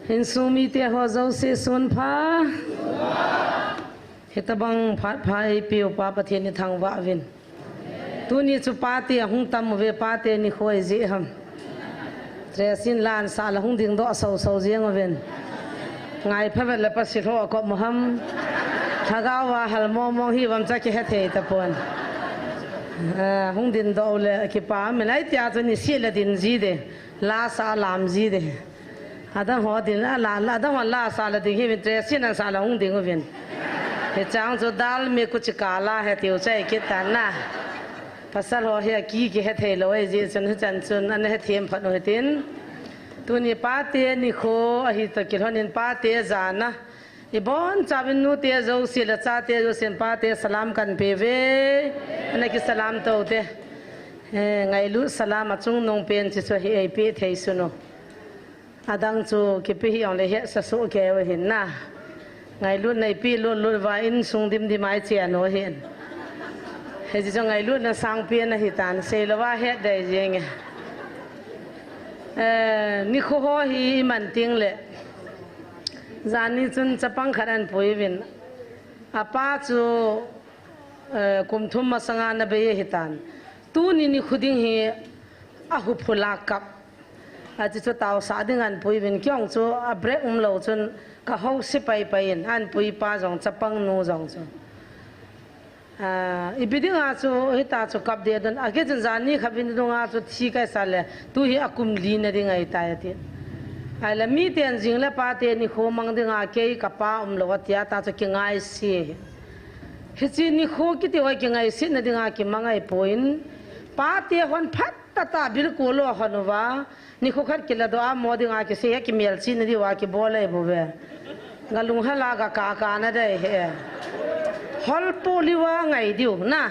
hình sumi tia ho dâu se sun pha hitabang phat phai piu pa pathian ni thang wa vin tu ni chu pa te hung tam ve pa te ni khoi ji ham tresin lan sa la hung ding do so so jiang ven ngai phavet la pa si tho ko moham thagawa hal mo mo hi wam cha ki he the ta pon hung din do le ki pa me lai tia chu ni si la din ji de la sa lam ji de adam ho din la adam la sa la ding hi tresin an sa la hung ding ven he chang chu dal me kuch kala he tiu chai ki tan na pasal ho he ki he the lo e ji chun chan chun an he them phat no he tin tu ni pa te ni kho a hi ta ki honin pa te za na i bon chabin nu te zo si la cha te zo sen pa te salam kan pe ve ana ki salam to te ngai lu salam achung nong pen chi so hi ai pe thei su no adang chu ki pe hi ong le he sa su ke wa hin na ngai lu nei pi lu wa in sung dim di mai che no hin he ji ngai lu na sang pi na hi tan se la wa he dai jeng ni kho ho hi man ting le zani chun chapang kharan pui vin apa chu kum thum ma sanga na be hi tan tu ni khuding hi a hu phula kap a chi chu taw sa ding an pui vin kyong chu a break lo chun ka ho si pai pai an pui pa jong chapang nu jong chu ibiding a chu hita chu kap de don age jan zani khabin dong a chu thi kai sale tu hi akum li na ding ai ta ti ai la mi ten jing la pa te ni kho mang ding a ke ka pa lo wa tia ta chu ki ngai si hi chi ni kho ki te wa ki ngai si na ding a ki mangai poin pa te hon phat ta bil ko lo hanwa ni kho khat ki la do a mo ding a ki se ki mel chi na di wa ki bole bu ve ngalung hala ga ka na dai he hol poliwa ngai diu na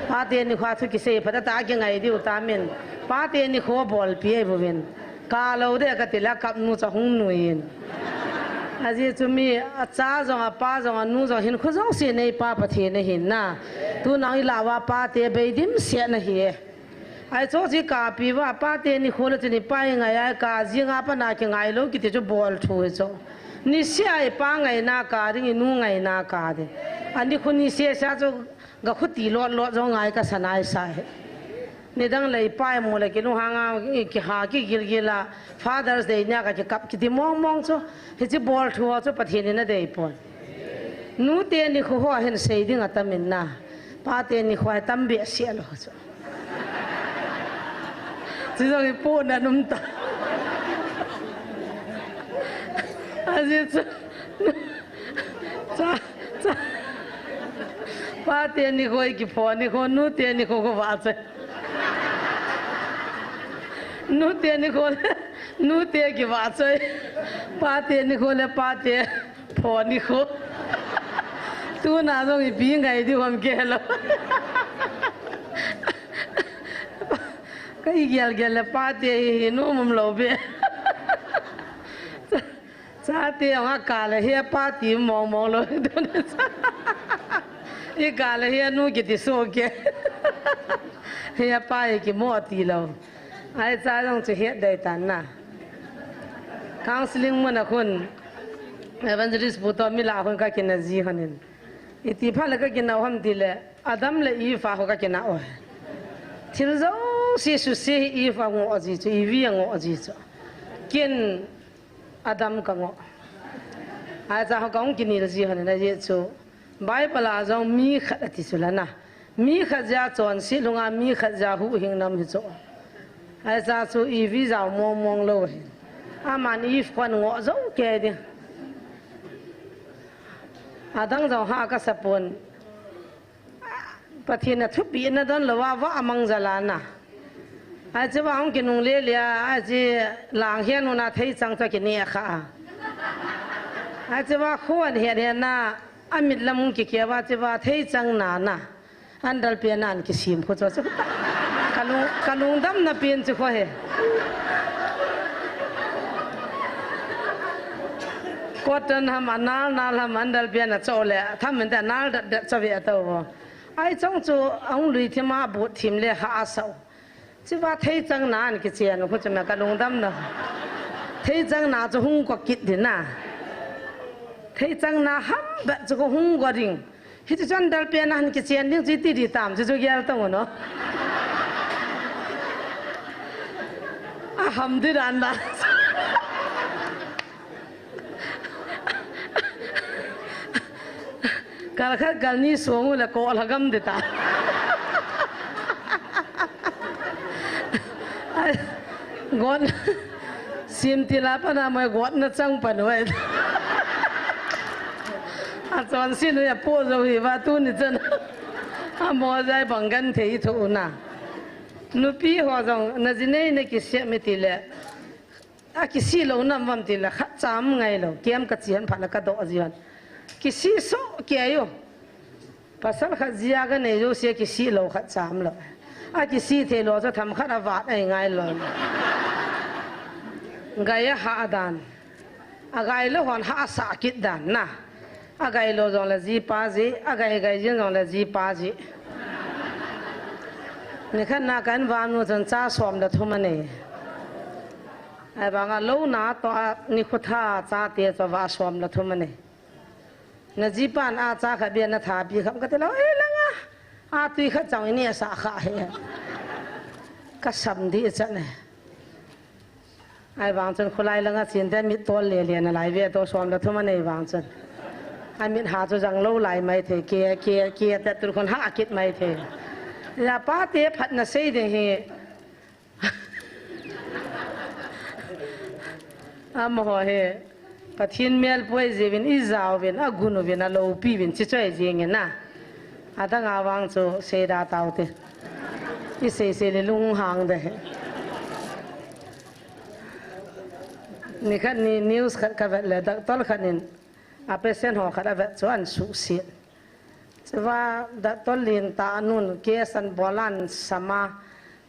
pa te ni kha thu ki se phata ta ki ngai diu ta min pa te ni kho bol pi bu ben ka lo de ka ti la kap nu cha hung nuin aji chumi a cha jong a pa jong a nu jong hin khu jong se nei pa pathe ne hin na tu nang la wa pa te be dim se na hi ai cho ji ka pi wa pa te ni khol chi ni pa ngai ai ka ji nga pa na ki ngai lo ki te chu bol thu cho ni se ai pa ngai na ka ri nu ngai na ka de ani khuni se sa cho ga khuti lo jo ngai ka sanai sai ni dang lei pai mo le ki nu hanga ki ha ki gil gila fathers day nya ka ki kap ki ti mong mong cho he chi bol thu cho pathin ni na dei pon nu te ni kho ho hen sei ding atamin na pa te ni khwai tam be se lo cho chi zo ki po na num ta aji cha pa te ni khoi ki pho ni kho nu te ni kho wa che nu te ni kho nu te ki wa che pa te ni kho le pa te pho ni kho tu na zo ki bi ngai di hom ke lo kai gel le pa te nu mum lo be cha te nga ka le he pa ti mong mong lo do na e ka le he nu ki ti so ke he pa e ki mo ti lo ai cha jong che he dai tan na counseling mo na khun evangelist bu to mi la khun ka ki na ji hanin iti pha la ka ki na ham ti le adam le i fa ho ka ki na o thil zo si su si i fa ngo aji chu i vi ngo aji chu kin adam ka ngo ai cha ho kaung ki ni ji hanin na je chu bible a jong mi khat ati chu la na mi khat ja chon si lunga mi khat ja hu hing nam hi chu ai cha chu i vi za mong mong lo hi aman i fan ngo zo ke di adang zo ha ka sapon pathin na thu pi na don lo wa amang jala na ai che wa ong ki nung le lia ai ji lang hian nu na thei chang cha ki ne kha ai che wa khon he na amit lam ki ke wa che wa thei chang na na andal pe nan ki sim kho cho kalung dam na pin chu kho he cotton ham anal nal ham andal pe na cho le tham men da nal da cha ve to bo ai chong chu ong lui thima bu thim le ha sau chứ ba thấy chẳng nản cái chuyện nó có chuyện là cái lồng đâm đó thấy chẳng na cho hung có kít đi na thấy chẳng na hâm bẹt cho hung có rình khi cho chân đal pe na cái chuyện những gì đi tạm cho ghé tao nó hâm đi ran na kalau kalau ni suami lah kau lagam deta gon sim tilapa na mai gon na chang panoi a chon sin ya po zo hi wa tu ni chen a mo zai bangan thei thu na nu pi ho jong na jinei ne ki se me tile a ki si lo nam vam tile kha cham ngai lo kem ka chian phala ka do ajian ki si so ki ayo pasal kha zia ga ne yo se ki si lo kha cham lo a ki si the lo cho tham kha a wat ai ngai lo gaya ha dan agai lo hon ha sa kit dan na agai lo jong la ji pa ji agai gai jin jong la ji pa ji ni khan na kan wan no chen cha som da thum ne ai ba nga lo na to ni khu tha cha te cho wa som la thum ne na ji pan a cha kha be na tha bi kham ka te lo e langa a tui kha chang ni sa kha he ka sam di cha ne ai wang chen khulai langa chin da mi tol le le na lai ve to som la thum ne wang chen ai min ha cho jang lo lai mai the ke ta tur khon ha kit mai the ya pa te phat na sei de he am ho he pathin mel poi jevin i zaw vin a gunu vin a lo pi vin chi choi jing na ada nga wang cho se da taw te i se le lung hang de ni khan ni news khat ka le da tol khanin a pesen ho khara ve chuan su si wa da tol lin ta nun ke san bolan sama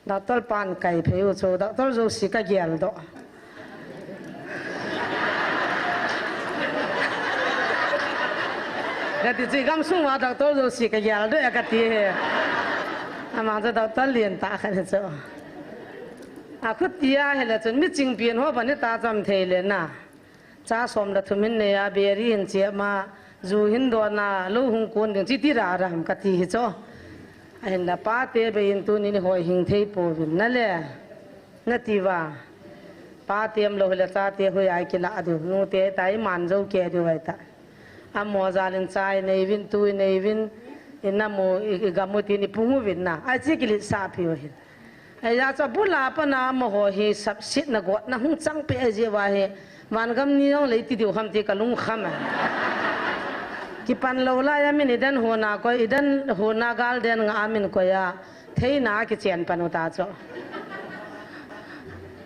da tol pan kai pheu cho da tol zo si ka gel do cái thì chỉ gam sung mà đào tol rồi xì cái gì đó cái gì mà cho đào tol liền ta cái này cho à khut tia hay là chân mít chính biến hoa bản ta chăm thấy liền na cha xóm là thùng mình này à bề ri hình chia mà dù hình đồ na lâu hung cuốn đường chỉ tira ra ham cái gì cho anh là pa te về hình tu ni hồi hình thấy po vin nè lẽ nè tiwa pa tiêm lâu là cha te hồi ai kia lạ được nu te tai man dâu kia được vậy ta amo zalin chai nei vin tui nei vin inamo igamuti ni pungu vin na a chi kili sa phio hin ai ya cha bula pa na mo ho hi sab sit na got na hung chang pe je wa he wan gam ni ong lei ti diu kham ti kalung kham ki pan lo la ya min idan ho na ko idan ho na gal den nga amin ko ya thei na ki chen panu ta cho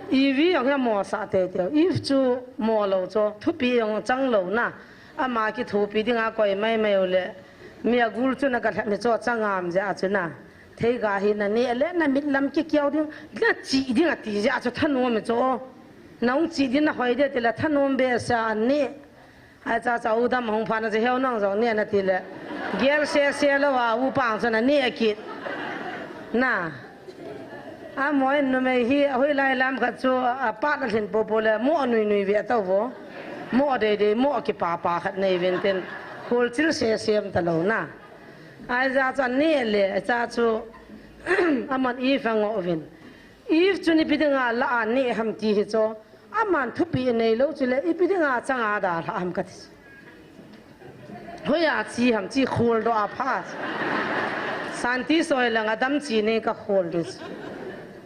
ivi ong ya mo sa te te if chu mo lo cho thu pi ong chang lo na ama ki thu pi dinga koi mai mai ole mia gul chu na ka thami cho changam ja chu na thei ga hi na ne le na mit lam ki kyau ding na chi ding a ti ja chu thanu me cho nong chi din na hoi de te la thanu be sa ne ai cha cha u dam hong pha na je heu nang zo ne na ti le gel se lo wa u pang cho na ne ki na a moi no me hi hoi lai lam kha chu a pa na thin po po le mo nui ve ta wo mo de mo ki pa khat nei ven ten khol chil se sem ta lo na ai za chan ne le cha chu aman i phang o vin if chu ni pidinga la an ne ham ti hi cho aman thu pi nei lo chu le i pidinga changa da ham ka thi hoya chi ham chi khol do a pha santi soi lang adam chi ne ka khol dis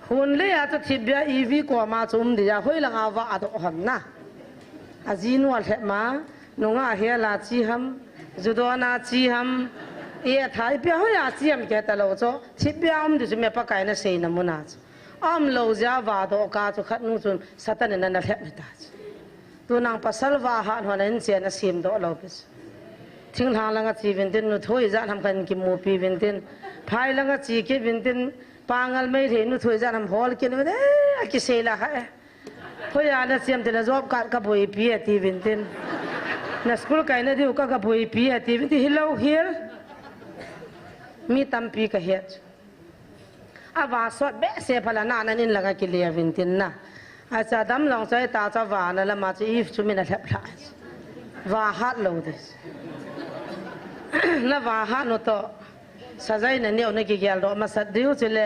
hun le ya chu thibya i vi ko ma chum dia hoi lang a wa do ham na azinu al ma nonga hela chi ham judona chi ham e thai pya hoya chi ham ke ta lo cho chi pya am du me pa kai na sei na muna am lo ja wa do ka chu khat nu chun satan na na hep ta tu nang pasal wa ha hon en chen na sim do lo bis thing hang langa chi vin tin nu thoi ja ham kan ki mu pi vin tin phai langa chi ke vin tin pangal mai the nu thoi ja ham hol ke ne ki sei la ha thôi à nó xem thì là job cắt cái bụi bìa thì vinh tin na school cái này điều cái bụi bìa thì vinh tin hello here mi tam pi cái hết à và sót bé xe phala na nên là cái kia vinh tin na อาจจะดำลองใจตาจะหวานแล้วมาจะอีฟชุมินาเทปลายว่าฮัดโลดิสน่าว่าฮัดโนโตสะใจนั่นเนี่ยอนกิเกลโดมาสัตดิวจิเล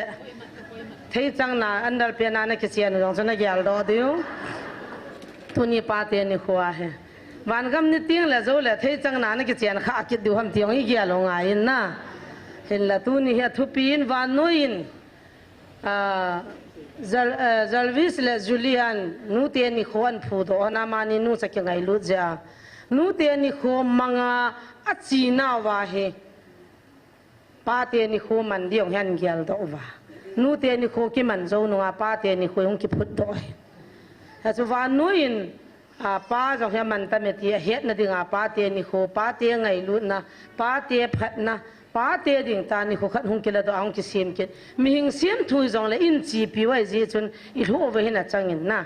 เที่จังนาอันดับเปียนาเนกิเซียนลองจะนักเกลโดดิวตุนีปาเตนิขัวเฮวันกำนิติงละโจเลยเที่จังนาเนกิเซียนข้าคิดดูฮัมที่องอีเกลงไงนะเห็นละตุนีเฮทุปีนวานนุอินZalvis le Julian nu te ni khon phudo na mani nu sa ke ngai lu ja nu te ni kho manga achina wa he pa te ni kho man diong han gyal do wa nu te ni kho ki man zo nu pa te ni kho yong ki phut do ha chu wa nu in pa zo he man ta me ti het na dinga pa te ni kho pa te ngai lu na pa te phat naป้าเตดิ่งตานี่เขาขัดหงกินแล้วตัวเอากิเสียมกินมีหิงเสียมทุยจงเลยอินจีปีไว้จีจนอีหัวไปเห็นจังเงินนะ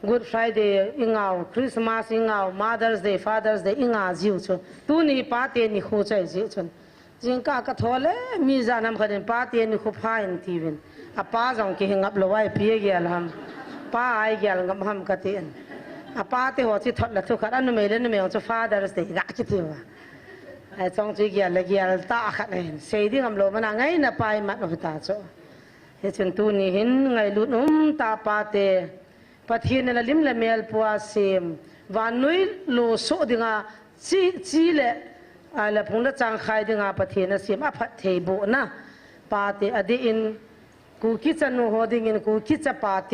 Good Friday อิงเอาคริสต์มาสอิงเอา Mother's Day Father's Day อิงเอาจิวชนตัวนี้ป้าเตนี่เขาใจจีจนจิงก้ากระทอเลยมีจานำขันป้าเตนี่เขาพายทีวินป้าจงกิหิงับลอยเพียเกียร์ทำป้าไอเกียร์งับทำกระเตียนป้าเตหัวจิตทอดละทุกขัดอันนู้นไม่เล่นไม่เอาจะ Father's Day รักจิตตัวไอ้จงจีเกียร์เลยเกียร์ตาขัดเลยเสียดิ้งอำลมมันไงน่ะไปมัดหัวตาโจเฮ้ยจนตัวนี้เห็นไงลุ้นตาปาเตปะเทียนละลิมละเมลปัวเสียมวันนุ้ยโลโซดิ้งอ่ะจีเละอะไรพงละจางไข่ดิ้งอ่ะปะเทียนเสียมอ่ะพัดเทบุนะปาเตอดีอินกูคิดจะนูหัวดิ้งอินกูคิดจะปาเต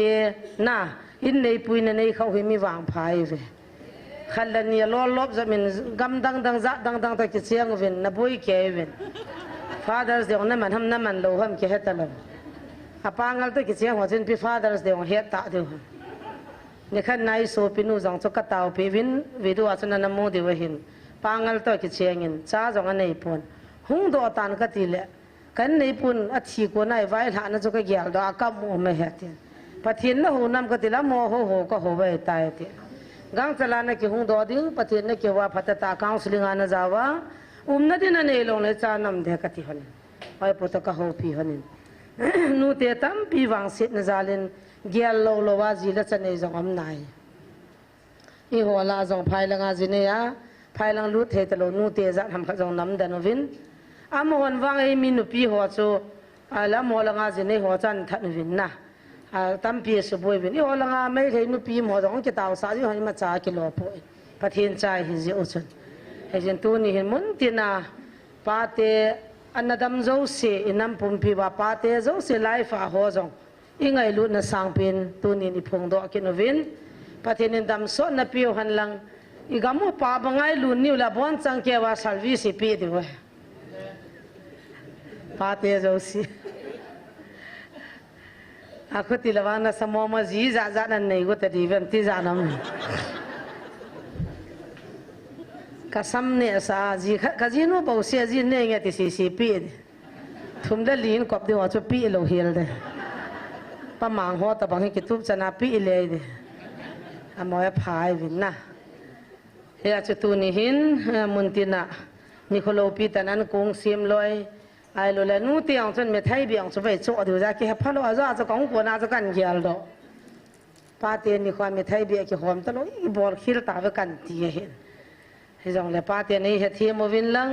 นะอินในปุยในเขาเห็นมีวางพายเวขันนี่ล้อลบจะเป็นกำดังจัดดังตะกิเสียงวินนับบุยเกวิน Fathers Day นั่นมันทำนั่นมันโลหะมันเกเหตลอดอาปังกัลตะกิเสียงหัวจินปี Fathers Day เฮตตาเดียวนี่ขันนายโซปินูจังสุกตาวปีวินวิดูอาชนะนโมดีวหินปังกัลตะกิเสียงินจ้าจังอันนี้ปุ่นหุ่งโดตันกัติเละกันนี้ปุ่นอัฐิกวนายไว้หานั่นจุกเกี่ยวดอกกับโมไม่เหตุปะทินละหูนำกัติละโมโหก็โหไว้ตายทีगांव चलाने की हूँ दो दिन पति ने के वा पता काउंसलिंग आने जावा उम्न दिन ने लोने चानम देखती हने और पुत का हो पी हने नूते तम पी वांग सिट न जालिन गियल लो लो वाजी ल चने जंग हम नाई ई होला जंग फाइलंगा जिने या फाइलंग लुट हे तलो नूते जा हम खजंग नम दनविन आम होन वांग ए मिनु पी हो चो आला मोलंगा जिने हो चान थनविन नाตั้มปีสุบวยวินอีโอลังอาไม่เคยนุปีหมอจงกิตาวสาอยู่ให้มาจ่ากิโลป่วยประเทศใจเห็นเสียอุศนเห็นตัวนี้เห็นมุนตินาปาเตอันนั้นดำเจ้าเสียอินัมปุ่มพีว่าปาเตเจ้าเสียไลฟ์ฟ้าหัวจงอีไงลุนสังเป็นตัวนี้นี่พงดอกกินวินประเทศนี้ดำสดนับปีหันหลังอีกามุป้าบังไงลุนนิวละบอนจังเกว่าสัลวิสิปีด้วยปาเตเจ้าเสียaku tilawana semua masjid zazanan nih gua tadi berhenti zanam kasam nih asa kajino bau sia jin nih nggak tisi pi thum dah lin kop dia waktu pi lo hil deh pamang ho tabang hitub cina pi le deh amoy phai vinna ya cutu nihin muntina nikolo pi tanan kong sim loyไอ้ลูกเล่นนู่นที่อย่างเช่นเมทัยเบียงสุไปโจดูจากที่พระโลอาจะกองกวนอาจะกันเกี่ยวดอกป้าเตียนนี่ความเมทัยเบียงกี่หอมตลอดอีบอลขี้ตาไปกันตีเห็นให้จังเลยป้าเตียนนี่เหตุที่มวินลัง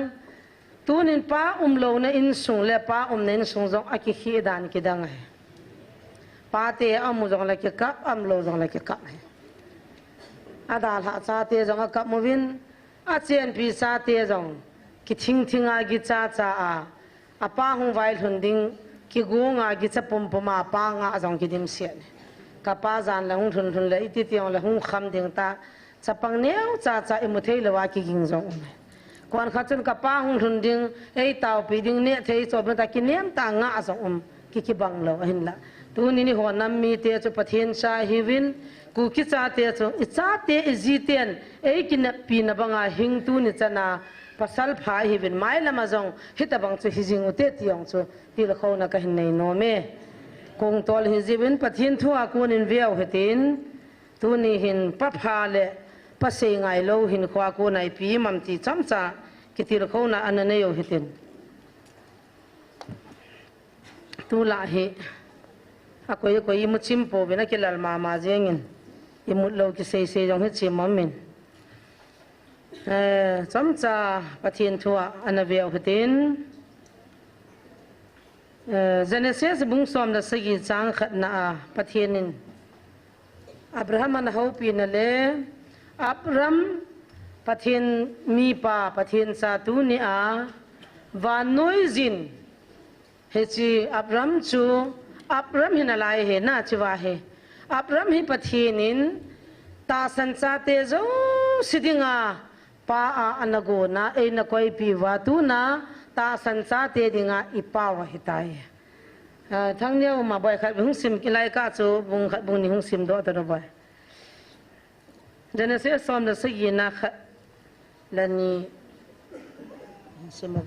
ตัวนี้ป้าโลนอินสูงเลยป้าเนี่ยอินสูงจงอากิขี้ดานกี่ดังไงป้าเตียมุจงเลยกี่กับโลจงเลยกี่กับอาดาลหาซาเตียจงกับมวินอาเจียนปีซาเตียจงกี่ทิ้งอากิจ้าอาป้าหงไว้หนดิ้งกิกูงากิจะปุ่มมาป้างาจงกิดิมเสียนกับป้าจานละหงทุนเลยอิติยองละหงคำดิ้งตาจะปังเนี้ยวจ้าอิมุเทลว่ากิกิงจงกวนขัดจนกับป้าหงทุนดิ้งไอเต่าปีดิ้งเนี่ยเทยจบเป็นตากินเนี้ยตางาจงกิบังเราเห็นละตัวนี้หัวน้ำมีเตจุปะเทียนชาฮิวินกูคิดจ้าเตจุจ้าเตอิจิเตียนไอกินปีนบังอาหิงตัวนี้จะนาpasal phai hi bin mai lama jong hita bang chu hijing ute tiang chu til khona ka hin nei no me kong tol hi jibin pathin thua kunin viau hetin tuni hin pa pha le pa se ngai lo hin khwa ko nai pi mam ti chamcha ki til khona anane yo hetin tu la hi ako ye ko imut simpo bina kilal mama jengin imut lo ki sei jong he chimamin chamcha pathin thua anaveu hitin Genesis bung som da sagi chang khatna pathinin Abraham an hopi na le Abram pathin mi pa pathin sa tu ni a wa noizin he chi Abram chu Abram hin alai he na chiwa he Abram hi pathinin ta san cha te zo sidinga pa a anago na e na koi pi wa tu na ta san cha te dinga ipa wa hitai thang neu ma boy khat hung sim kilai ka chu bung khat bung ni hung sim do ta do boy Genesis som da sagi na khat lani sim boy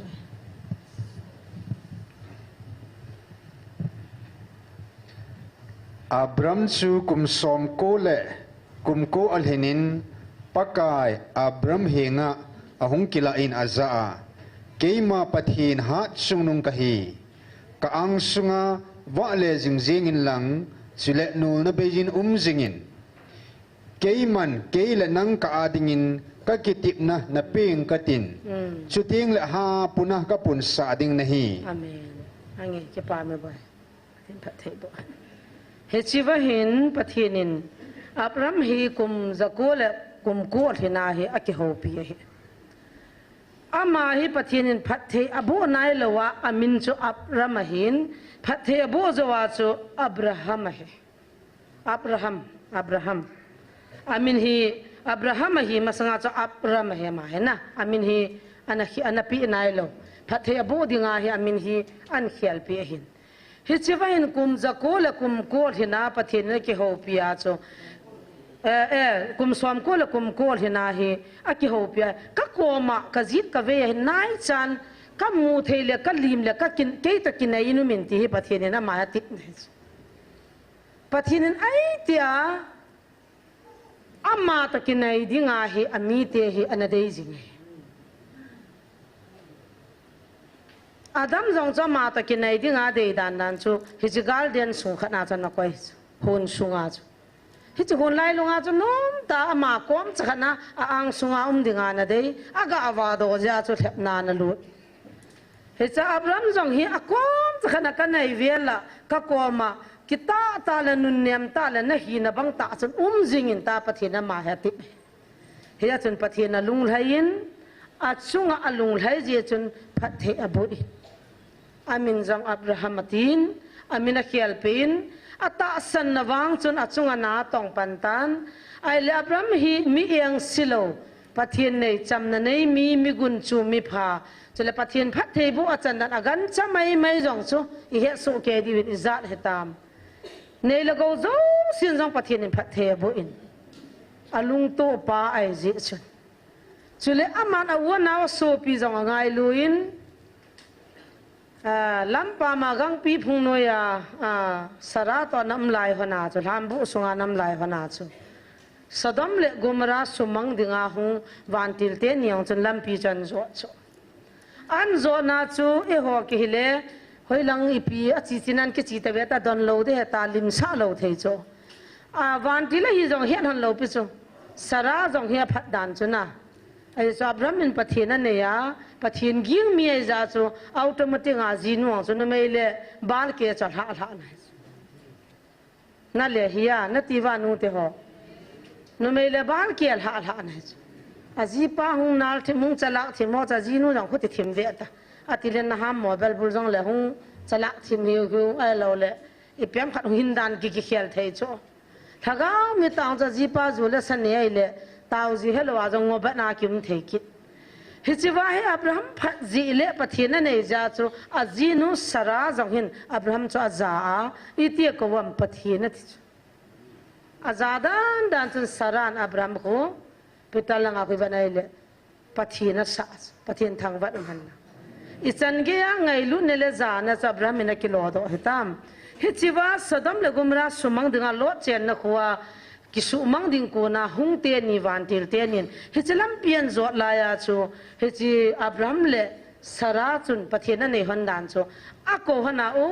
Abram chu kum som ko le kum ko alhenin pakai Abram henga ahung kila in azaa keima pathin ha sungnung kahi ka ang sunga wa le jingjingin lang chule nul na bejin jingin keiman keila nang ka adingin ka kitip na ping katin chuting le ha punah ka pun sa ading nahi amen ange ke pa me boy tin pathai bo he chiwahin pathinin Abram hi kum zakole kum ko thina hi akihopi hi ama hi pathinin phathe abo nai lawa amin chu Abram hin phathe abo zawa chu Abraham he Abraham amin hi Abraham hi masanga chu Abram he ma he na amin hi anapi nai lo phathe abo dinga hi amin hi an khial pi hin hi chiwain kum zakole kum ko thina pathin ke ho pia chu kum som ko la kum ko hina hi aki ho pia ka koma ka zit ka ve nai chan ka mu theile ka lim le ka kin ke ta kin ai nu min ti hi pathin na ma ti pathin ai tia amma ta kin ai dinga hi ami te hi anadei jing Adam zong cha ma ta kin ai dinga de dan chu hi jigal den su khana chan na koi hon sunga chu hi chu hon lai lunga chu nom ta ama kom chana ang sunga dinga na dei aga awa do ja chu thep na na lu hi cha Abram jong hi akom chana ka nei vela ka koma kita ta la nun nem ta la na hi na bang ta chun jingin ta pathina ma ha ti hi ya chun pathina lung lain a chunga alung lai je chun pathe abui amin jong Abraham tin amina khialpin ata san nawang chun achunga na tong pantan ai le Abram hi mi eng silo pathin nei chamna nei mi gun chu mi pha chule pathin phat thei bu achan dan agan chamai mai jong chu I he so ke di wit izat hetam nei la go zo sin jong pathin in phat thei bu in alung to pa ai ji chun chule aman awa na so pi jong ngai luin lampa magang pi phung noya sara to nam lai hona chu lambu sunga nam lai hona chu sadam le gomra sumang dinga hu wantil te niang chun lampi chan zo chu an zo na chu e ho ki hile hoilang ipi achi chinan ke chi ta ve ta don lo de ta lim sa lo thei chu wantil hi jong hian han lo pi chu sara jong hi phat dan chu na ai so Abraham pathina ne ya pathin ging mi ai za chu automatic a jinuang chu na mai le bal ke cha ha na le hiya na ti wa nu te ho na mai le bal ke ha na a ji pa hung nal thi mung chala thi mo cha jinu jang khu ti thim ve ta ati le na ha mobile bul jong le hung chala thim hi hu ai lo le I piam khat hin dan ki khel thei chu thaga mi tang cha ji pa zu le san ne ai le tao ji hello a jong ngoba na kim thei ki hi chiwa he Abraham phat ji le pathina nei ja chu a jinu sara jong hin Abraham chu aza iti ko wam pathina thi azadan dan chu saran Abraham ko pitalang a ko banai le pathina sa pathin thang wat han ichan ge ya ngai lu ne le za na cha Abraham na kilo do hitam hi chiwa sadam le gumra sumang dinga lo chen na khuwa kisu mang ding ko na hung te ni van til te nin hi chelam pian zo la ya chu hi chi Abraham le sara chun pathian nei hon dan cho ako hana o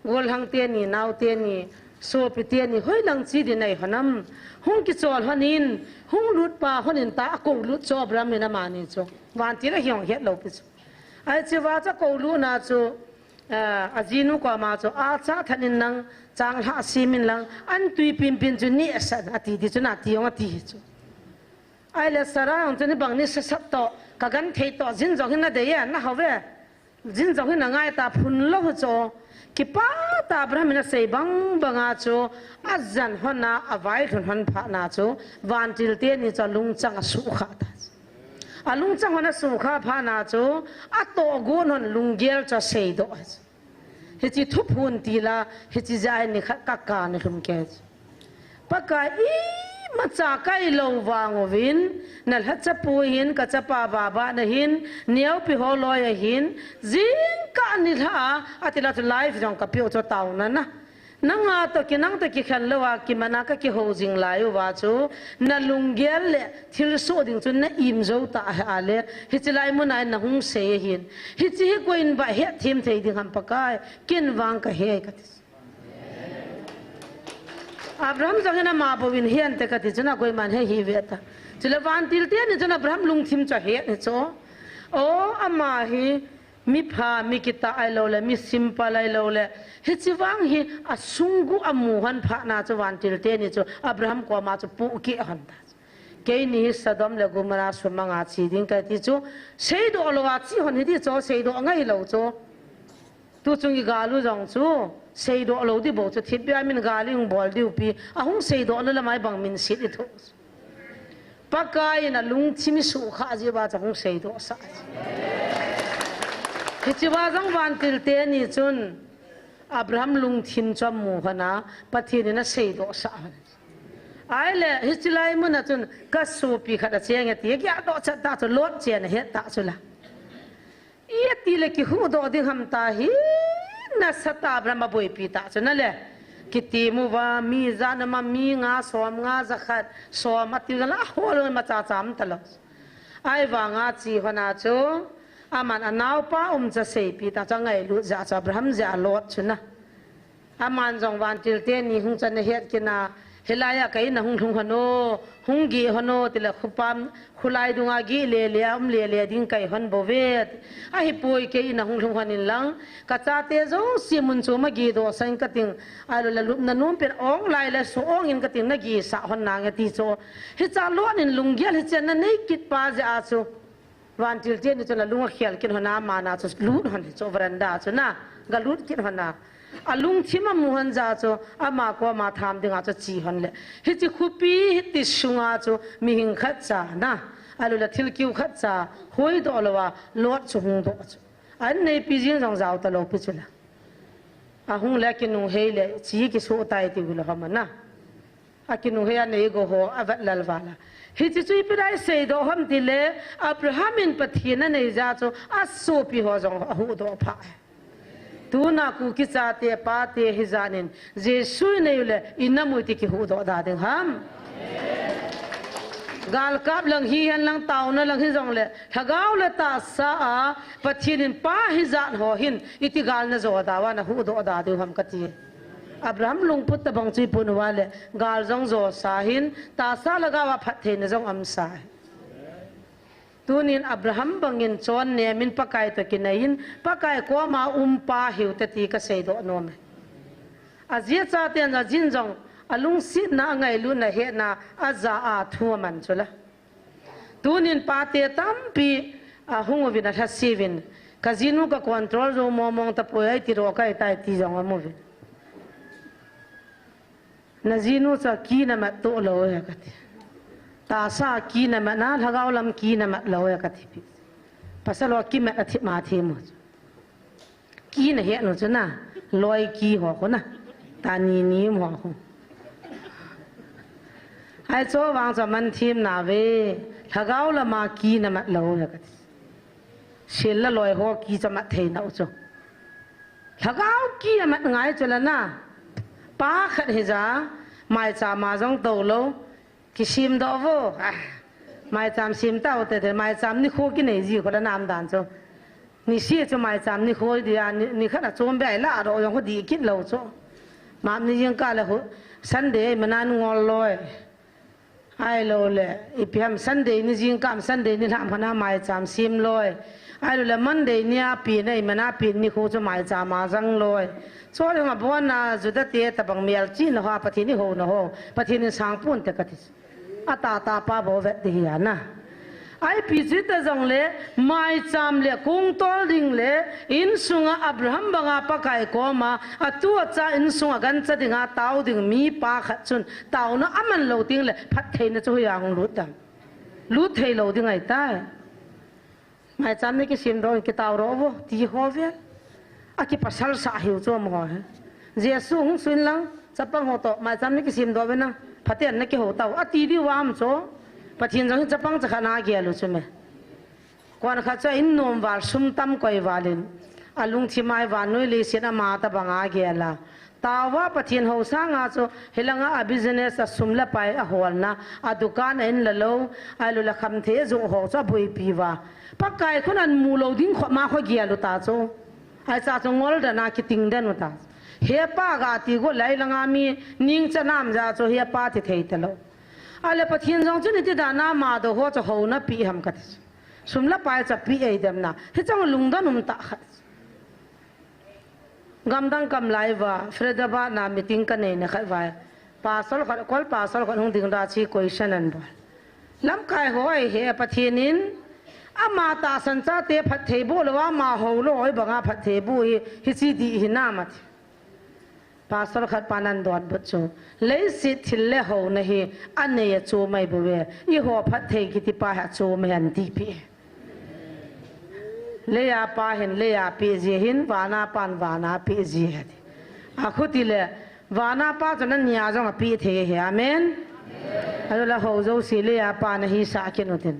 gol hang te ni naw te ni so pi te ni hoi lang chi di nei honam hung ki chol hanin hung lut pa honin ta ako lut cho bram ni na mani cho wan ti la hyong het lo pi cho ai chi wa cha ko lu na cho azinu kwa ma cho a cha thanin nang chang ha simin lang an tui pin pin chu ni san ati di chu na ti ong ati chu ai le sara ong chani bang ni sa sat to ka gan thei to jin jong na de ya na hawe jin jong na ngai ta phun lo cho ki pa ta brahmina sei bang banga cho azan hona avai thun han pha na cho van til te ni cho lung chang su kha ta alung chang hona su kha pha na cho a to gon hon lung gel cho sei do he chi thup hun ti la he chi jai ni kha ka ka ni lum ke paka i ma cha kai lo wang win nal ha cha pu hin ka cha pa ba ba na hin niau pi ho loy hin jin ka ni la atila life jong ka pio cho taw na na nanga to ki khan lo wa ki mana ka ki ho jing lai wa chu na lunggel le thil so ding chun na im zo ta ha le hi chilai mun ai na hung se hin hi chi hi ko in ba he thim thei ding ham pakai kin wang ka he ka Abraham jangena ma bowin hian te ka ti chuna koi man he hi ve ta chila van til te ni chuna Abraham lung thim cha he ni cho o ama hi mi pha mi kita ai lo le mi simple ai lo le hi chi wang hi asungu amu han pha na chu van til te ni chu Abraham ko ma chu pu ki han ta ke ni Sodom le Gomorrah sumanga chi ding ka ti chu sei do lo wa chi hon hi ti cho sei do ngai lo cho tu chung gi galu jong chu sei do lo di bo chu thit bia min galing bol di upi ahung sei do la mai bang min sit i tho pakai na lung chimi su kha ji ba chang sei do sa hichiwa jang van til te ni chun Abraham lung thin cham mu hana pathin na sei do sa ai le hichilai mun chun ka su pi khada cheng ti ya do cha ta chu lot chen he ta chu la ye ti le ki hu do ding ham ta hi na sata Abraham boy pi ta chu na le kiti mu wa mi zan ma mi nga som nga zakhat som ati la hol ma cha cham ta lo ai wa nga chi hana chu aman anaw pa cha sei pi ta changai lu za cha Abraham ja lot chuna aman jong van til te ni hung chan het kina helaya kai na hung hung hano hung gi hano tila khupam khulai dunga gi le le ding kai han bovet a hi poi ke na hung hung hanin lang ka cha te zo simun chu ma gi do sain ka ting alu la lup na num per ong lai la so ong in ka ting na gi sa hon na nga ti cho hi cha lo nin lungyal hi chen na nei kit pa ja chu van til te ni chona lunga khial kin hona ma na chu lut hon chu veranda chu na galut kin hona alung thima muhan za cho ama ko ma tham dinga cho chi hon le hi chi khupi hi ti sunga cho mi hing khat cha na alu la thil kiu khat cha hoi do lawa lot chu hung do chu an nei pi jing jong zaw ta lo pi chula a hung la ki nu he le chi ki so tai ti gu la ha na a ki nu he an nei go ho avat lal wala hi chi chui pi dai sei do ham ti le Abraham in pathina nei za cho a so pi ho jong hu do pha tu na ku ki cha te pa te hi zanin jesu nei le inamui ti ki hu do da ding ham gal kap lang hi han lang taw na lang hi jong le thagaw le ta sa a pathinin pa hi zan ho hin iti gal na zo da wa na hu do da du ham ka ti Abraham lung put ta bang chi pun wa le gal jong zo sa hin ta sa laga wa phat the na jong am sa tunin Abraham bangin chon ne min pakai to kinain pakai ko ma pa hiu te ti ka sei do no me azia cha te na jin jong alung sit na ngai lu na he na aza a thu man chula tunin pa te tam pi a hungu vin a hasivin kazinu ka control zo momong ta poai ti ro kai tai ti jong amu vin na zinu cha ki na ma to lo ya ka ti ta sa ki na ma na lagaw lam ki na ma lo ya ka ti pi pasalo ki ma athi ma thi mo ki na he no chuna loi ki ho ko na ta ni mo ho ai cho wang cho man thim na ve lagaw la ma ki na ma lo ya ka ti sil la loi ho ki cha ma thei na cho lagaw ki ma ngai chola na pa khat he za mai cha ma jong to lo ki sim do vo mai cham sim ta o te mai cham ni kho ki nei ji ko la nam dan cho 你写就买咱你可以啊，你看那准备啦，然后用个地基楼做，嘛你应该了好，Sunday มันนั่นงอลอยไอ้โลเลยอีพีม Sunday นี่จริงกาม Sunday นี่ทำพนักไม่จำซิมลอยไอ้โลเลย Monday เนี่ยปีนี่มันน่าปีนี่เขาจะไม่จำมาจังลอยช่วยมาบอกนะจุดเดียแต่บางเมียจีนนะฮะประเทศนี้โหนะฮะประเทศนี้สร้างปุ่นแต่ก็ที่อาตาป้าบอกแบบนี้นะไอ้พิจิตรจังเลยไม่จำเลยคงตัวดิ่งเลยอินสุงอับราฮัมบังอาปะไก่ก็มาตัวจ้าอินสุงกันจะดิ่งเต้าดิ่งมีปากขัดจุนเต้านะมันโลดิ่งเลยพัดเทนจะหัวของลุดดังลุดเทโลดิ่งไงตายไม่จำนี่ก็เสียมโดนก็เต้ารอบตีหัวเวียอากิปัสสาวะสาหิวจอมหัวเจ้าสูงสุดลังจะปังหัวโตไม่จำนี่ก็เสียมโดนไปนะพัดเทนนี่ก็หัวเต้าตีดีวามโซประเทศจังจะปังจะขนาดเกี่ยวรู้ใช่ไหมก่อนข้าจะอินโนมวาลสุมตั้มก่อยวาลินอาลุงที่ไม่วานนุ้ยลิสินะมาตะบังอาเกี่ยวละตาว่าประเทศเขาสร้างอาโซเฮลังอาบิสเนสสุมละไปอาหัวนะอาดุการอินละโลอาลุละคำเทจุงหัวจะบุยปีวาปักไก่คนนั้นมูโลดิ้งขมาขเกี่ยวลุตาโซไอ้จ่าจงงอลเดน่าคิดติงเดนุตาเฮียป้ากาติกุไลลังอามีนิ่งจะน้ำจ่าโซเฮียป้าที่เทตโลอะไรประเทศจังจุดนี้ที่ด่านามาดูหัวจะหัวน่ะปีหำกัดสมละไปจะปีไอ้เดิมนะที่จังลุงดันนุ่มตาขัดกำดังกำไลว่าเฟรดบ้านนามิติงกันเองนะครับว่าภาษาคนคนภาษาคนหงดิ่งราชีคุยชันนันบ่ล้ำกายหัวไอ้เหี้ยประเทศนี้อามาตาสันจ้าเตะพัดเทบุหรือว่ามาหัวโลอยบังอาพัดเทบุฮิซิดีหินามัดภาษาขัดปานันดอนบุตรเลยสิทิลเลหัวนี่อันนี้จูไม่บุเวอีหัวพัดเทกิติป้าหัดจูไม่หันดีพีเลยอาป้าเห็นเลยอาปีจีหินวานาปานวานาปีจีเหดีอาคุติเลวานาป้าจนนั้นยาจงปีเทเหอาเมนอะไรละหัวเจ้าสิเลยอาป้านี่สักกินอุดิน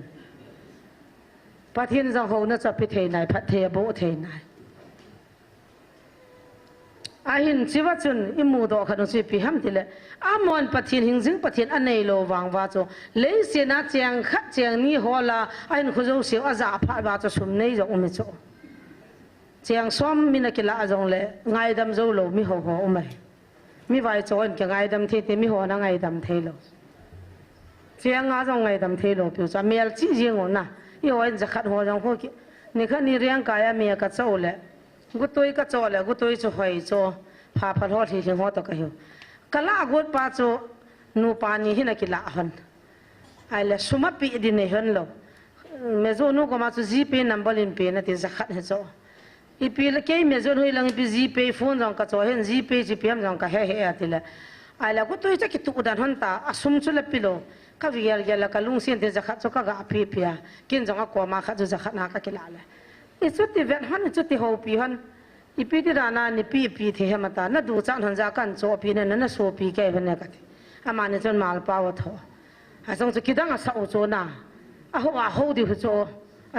ประเทศจังหัวน่าจะปีเทไหนพัดเทบุเทไหนอาหินชีวจุนอิมูดอกขนมชีพิหัมติเลอามอนปะทินหิงซิงปะทินอันเนโลวังวาโจเลยเสียนาเจียงขัดเจียงนี่หัวละอาหินคุโจเสียวอาซาพาวาโจสุมเนยจงอุมิโจเจียงซ้อมมินักละจงเลไงดำโจโลมิหัวอุมัยมิไว้โจนแกไงดำเทติมิหัวนังไงดำเทโลเจียงอาจงไงดำเทโลผิวจะเมียลจีเจียงอ่ะนะอีหัวจะขัดหัวจงพวกนี่ค่ะนี่เรียงกายเมียกัดโจเลกูตัวก็โจเลยกูตัวจะหอยโจพาพะทอดที่ถึงหัวตะกะหิวกะลากูปาโจนูปานี่หินักละหันไอ้ละสุมาปีดินหันโลเมโซนูก็มาโจจีเปนัมบลินเปนัดที่จะขัดเหโจอีปีละแค่เมโซนุยลังปีจีเปฟอนจังกะโจเห็นจีเปจีเปียมจังกะเฮเฮอะติละไอ้ละกูตัวจะคิดตุกดันหันตาอสุมชุลปิโลกะวิยาลยาละกะลุงเสียนที่จะขัดโจกะกะปีเปียกินจังกะกัวมาขัดจะขัดนักกะละเลยอีสุดที่เวทหันสุดที่หัวปีหันอีปีที่ด้านนั้นนี่ปีที่เหมตานั่นดูจังหันจากกันโจปีนั่นนั่นโซปีแก่เป็นยังไงอามาเนี่ยจนมาลป้าวทออาจจะคิดดังอาสาวโจน่ะหัวดีหัวโจ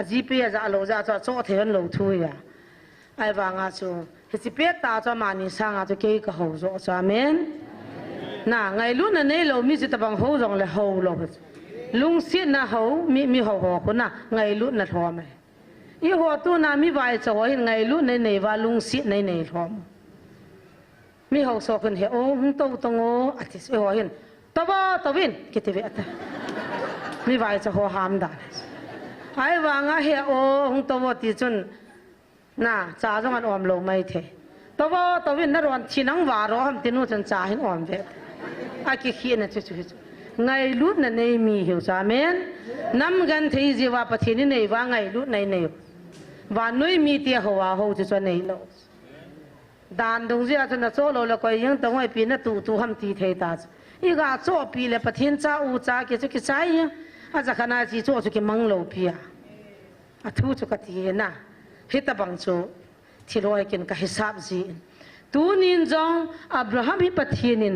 จีปีอาจะโลจะโจเทียนโลทุยอ่ะไอ้บางอาโจจีปีตาจะมานี่สร้างอาจะเกี่ยกับหัวโจจามินน่ะไงลุ้นนั่นเนี่ยเรามีจิตบังหัวจงเลยหัวโลลุงเสียน่ะหัวมีหัวคนน่ะไงลุ้นน่ะทอมอีหัวตัวน้ามีใบจะว่าเห็นไงลุ้นในว่าลุงสิในทอมมีหัวสกุลเหรอหุ่นโตตงโออาทิตย์หัวเห็นตวินคิดว่ามีใบจะหัวหามด่าไอ้ว่างเหรอหุ่นโตวัติจุนน่ะจ่าจงอันอมลงไม่เทตวินนั่นวันชินังวารอมตินูจนจ่าเห็นอมเวทไอ้ขี้ขี้นั่นจุไงลุ้นในมีหิวจามินน้ำกันที่จีว่าประเทศนี้ในว่าไงลุ้นในว่านุ้ยมีเตียหัวหัวจะส่วนไหนโลดานตรงที่อาจจะโซ่โลแล้วก็ยังต้องให้ปีนั้นตูห้ามตีเทตาอีกอาโซ่ปีเลยประเทศจ้าอูจ้าเกี่ยวกับใจอาจจะขนาดที่โซ่จะกิมังโลปีอะทูจะกัดที่น่ะฮิตบังโซ่ที่รอยกินกับฮิซับจีตูนินจงอับราฮัมฮิประเทศนิน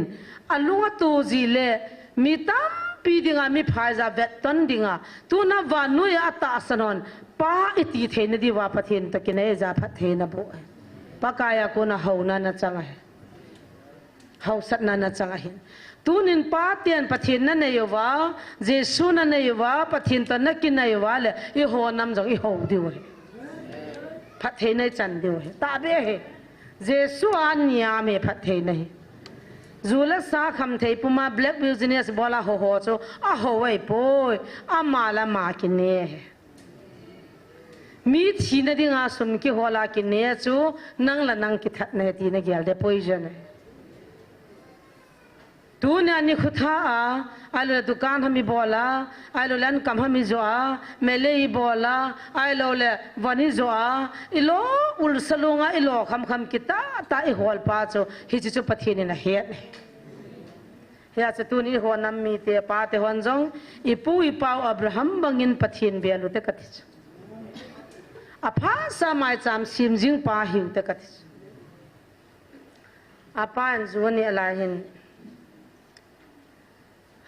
อัลลุงตูจีเลมีตั้มปีดิ่งมีพายจะเวทตันดิ่งตูน่ะว่านุ้ยอัตตาสนนป้าอิติเทนดีว่าประเทศตะกินเอจาพัดเทนบุปากายกูน่ะหัวนั่นจังไงหัวสัตว์นั่นจังไงตูนินป้าเตียนประเทศนั่นเนยว่าเจสุนั่นเนยว่าประเทศตะนักกินเนยว่าเลยอีหัวน้ำจังอีหัวดีเว้ย พัดเทในจันเดียวตาเบ้เจสุอันยามีพัดเทในจูเลสาคำเทปุมา black business บอลาโหโหโซอ่ะโหไว้ป่วยอ่ะมาละมากินเนี่ยมีทีนดิ่งอาสมกิหัวลากินเนี่ยจูนั่งละนั่งกิทัดเนี่ยทีนี่เกี่ยวเดปอยเจนตูเนี่ยนี่ขุดหาอัลลดุการทำมีบอลาอัลลลันคำทำมีจัวเมเลยบอลาอัลลเลวันนี้จัวอิโลอุลสลุงอิโลคำกิตาตาอิหัวป้าจูฮิจิจูปะทีนี่นะเฮียเฮียจะตูนี่หัวน้ำมีเตะป้าเตะหัวจงอิปูอิปาวอับราฮัมบังอินปะทีนเบียลุเตกัติจูอาภาสมัยจำซิมจิงป้าหิวเตกัติจูอาป้าอันจวนนี่อะไรหิน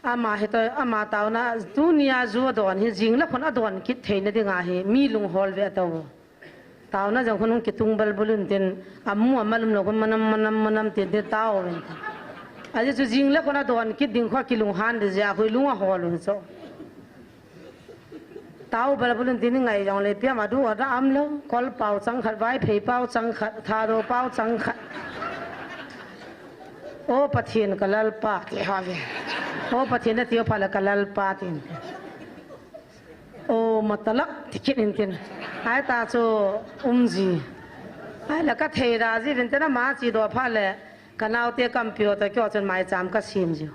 อามาเหตุอามาตาวนะดุนยาจูดอนเฮจิงละคนอดอนคิดเทนดิ่งอาเฮมีลุงฮอลเวตาวตาวนะจังคนคิดตุงบัลบุลุนเตนอามัวมาลุมโลกมันเตนเตตาวเวนอาจจะจิงละคนอดอนคิดดิ่งข้อกิลุงฮันเดียคุยลุงฮอลุนโซตาวบัลบุลุนเตนไงจังเลยเปียมาดูว่าอัมโลคอลเป่าจังขัดไว้เพย์เป่าจังขัดทาโรเป่าจังขัดโอ้ปะเทียนกะลลปาที่ฮาเวโอ้ปะเทียนนั่นที่ว่าพลักลลปาตินโอ้มาตลักที่คิดอินตินไอ้ตาโซจีไอ้แล้วก็เทราจีเป็นแต่ละมาจีตัวพาเลยกันเอาเตะกัมพิวต์ก็จนหมายจำก็ซิมจิว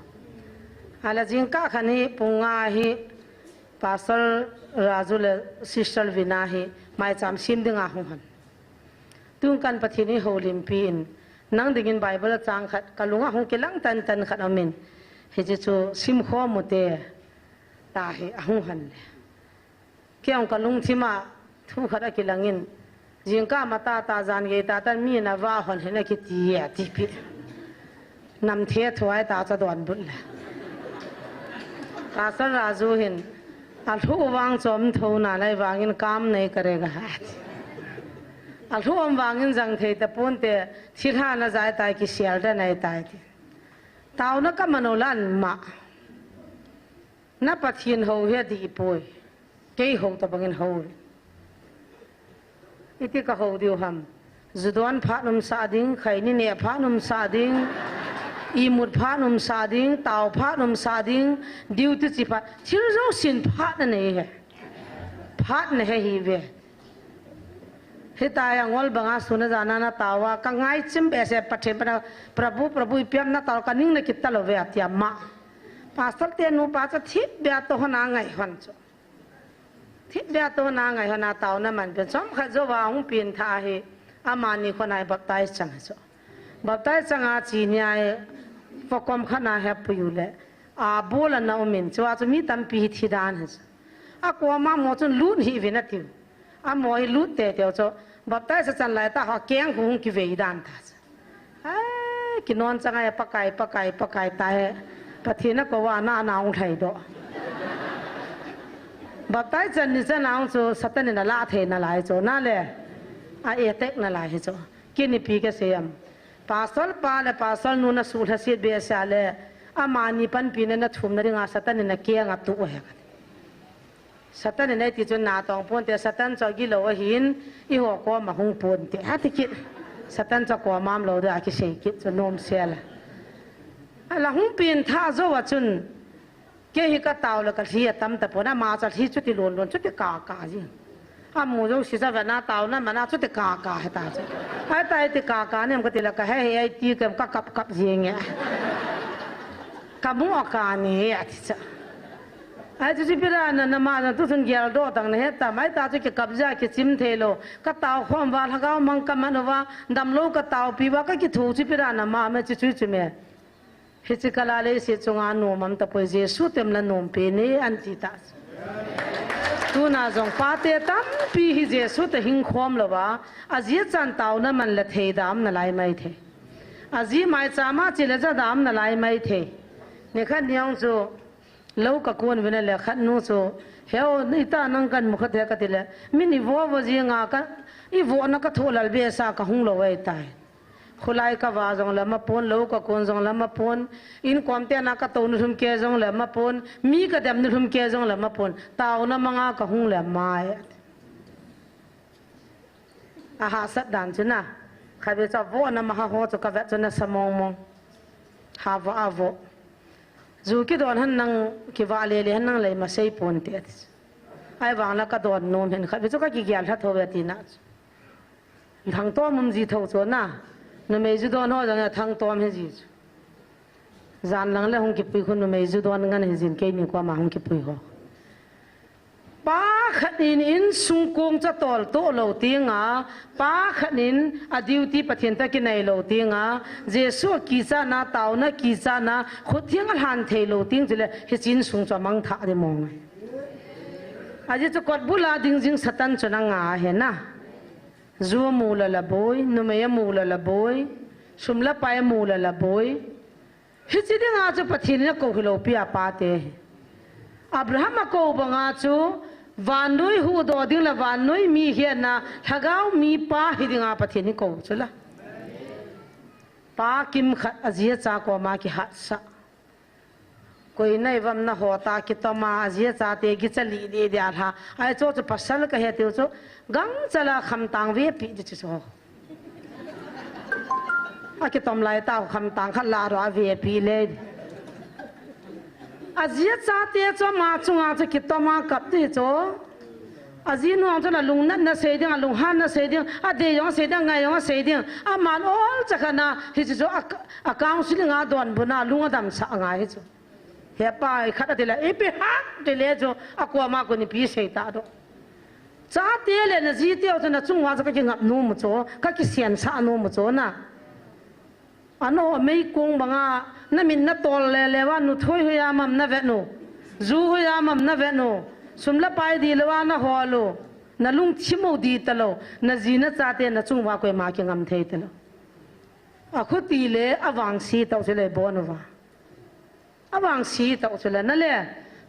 ไอ้แล้วจิงก้าขันนี้ปุ่งอาฮีพาสลราจุเลซิสเตอร์วินาฮีหมายจำซิมดึงอาหุหันตุงกันปะเทียนนี้โฮลิมปีนนั่งดิ่งไบเบิลจางขัดกลุงอาหงกิลังตันขัดอามินเฮจิจูซิมข้อมุเตตาเฮอาหงหันเกี่ยงกลุงที่มาทุกขัดกิลังินจิงก้ามาตาจานเกตาตันมีนาวาหันเห็นกิตียติพินำเทียถวายตาจะดวนบุญละตาสราจูเห็นอัลทุวางจอมทูนาไลวางินกามในกระเรกหัดอัลทุอมวางินจังเทตะปนเตทิรานใจตายกิเสียลได้ในตายทีตาวนักมโนลันมานับปะเทียนหูเฮียดีป่วยเกี่ยหูตะบังอินหูอิติกะหูดิวหำจุดวันพระนุมสาดิงไข่นี่เนี่ยพระนุมสาดิงอีมุดพระนุมสาดิงตาวพระนุมสาดิงดิวติจิพระที่เราสินพระนั่นเองพระนั่นเฮียเวเฮตายงวลบังอาสุนจานานาตาวากังไงจิมเบสปัจเจปนะพระบุอิพิมนาตาวกันิ่งนักิตตลเวอติยามะภาษาเตนุภาษาทิเบียโตหนาไงฮันโจทิเบียโตหนาไงฮันนาตาวนั่นมันเป็นสมขจว่าหุ่นปีนท่าเฮอามานีคนไหนบัพไตจังโจบัพไตจังอาจีเนียฟกมขนาเฮปอยู่เลยอาบูลนาอุมินจว่าจะมีตั้มปีที่ดานฮะอากว่ามาหมดจนลุ้นฮีวินาทีอามวยลุดเตะเดียวโจบับไตสัจจันไลตาหาเกียงหงกิเวดานทัสกินนอนจังไงปะไก่ตายปะทีนักว่าหน้าหนาวไทยดอบับไตจันนี่จะหนาวโจสัตว์นี่น่ะละเทน่ะหลายโจนั่นแหละเอเต็กน่ะหลายโจกินนี่ปีกเสียมปาสลปาและปาสลนูน่ะสูทเสียเบียสาเลอามานี่ปันปีนั่นน่ะทุ่มนั่นงาสัตว์นี่น่ะเกียงอัตุเอสัตว์นี่ในที่จนนาตองปนเตสัตว์จะกิโลหินอีหัวก็มาหงปนเตฮัติกิดสัตว์จะกว่ามามเราได้กิเสกิดจนนมเสียละละหงปีนท่าโจวัจุนเกี่ยก็ตาวแล้วก็ที่ตั้มแต่พอน่ามาจะที่จุดที่ล้วนจุดที่กากาจิอามูจงสิจะวันน่าตาวนั่นมันน่าจุดที่กากาให้ตาจ้ะให้ตาที่กากาเนี่ยมันก็ตีละก็ให้ไอ้ที่ก็กับเอย่างเงี้ยกับมัวกาเนี่ยอาทิตย์ไอ้จุดที่พิจารณามาตุสังเกตดูตั้งเนี่ยแต่ไม่ตาจุดที่กับใจที่ซิมเทโลก็ตาวความว่าถ้าเขามังกมันว่าดำโลก็ตาวปีว่าก็คิดถูกจุดพิจารณามาไม่จุดจุดเมื่อเฮจิกาลาเลสิจงอานุมัมตะปุยเจสุเต็มละนมเปนี่อันติตาตูน่าจงปาเตตัมปีฮิเจสุเตหิงความละว่าอาเจียจันตาวนั่นมันละเทดามนั่นไลไม่เทอาเจียไม่จามาจิเลจะดามนั่นไลไม่เทเนี่ยขันยังจูลูกกวนวินาเลยขันนู้จูเฮวนี่ตานังกันมุขเทกติเลยมินิวัววัวจีงากันอีวัวนักทั่วลเบียสากหงโลไว้ตายขลายกว่าจงละมาปนลูกกวนจงละมาปนอินความเตียนักตัวนุ่มเกจงละมาปนมีกระเดมนุ่มเกจงละมาปนตาวน้ำมังกะหงละไม้ aha sat dan chuna khabe cha vo na ma ho chu ka ve chuna samong mong ha va avo zu ki don han nang ki va le han nang le ma sei pon te ai wang la ka don nom hen khabe chu ka ki gyal tha thobe ti na thang to mum ji tho chu na na me ju don ho jang thang to me ji zan lang le hong ki pui khun me ju don ngan hin jin ke ni kwa ma hong ki pui ho pa khanin in sungkong cha tol to lo tinga pa khanin a duty pathian ta ki nei lo tinga jesu ki cha na taw na ki cha na khothiang al han thei lo ting chile hi chin sung cha mang tha de mong aji chu kot bula ding jing satan chuna nga he na zu mula la boy nu me mula la boy sumla pa mula la boy hi chi ding a chu pathian na ko hilo pia pa te abraham ko banga chu vanui hu do ding la vanui mi hian na thagau mi pa hidinga pathian ko chula pa kim khat azia cha ko ma ki hat sa koi nai vam na hota ki tama azia cha te gi chali de dia tha ai cho chu pasal ka he te chu gang chala kham tang ve pi chu so a ki tom lai ta kham tang khat la ro ve pi le azia cha te cho ma chunga chu ki tama kap te cho azin no cho la lung nat na se ding lung han na se ding a de yong se ding ngai yong se ding a man all chakana hi chu a counseling a don buna lung adam sa ngai chu he pa khat de la e pe ha de le cho a kwa ma ko ni pi se ta do cha te le na ji te cho na chungwa cha ka ki ngap nu mu cho ka ki sian sa nu mu cho na ano mei kong banga na min na tol le wa nu thoi hoya mam na ve no zu hoya mam na ve no sumla pai di lewa na holo na lung chimo di talo na zina cha te na chungwa ko ma ki ngam thei talo a khu ti le awang si taw chele bonwa awang si taw chele na le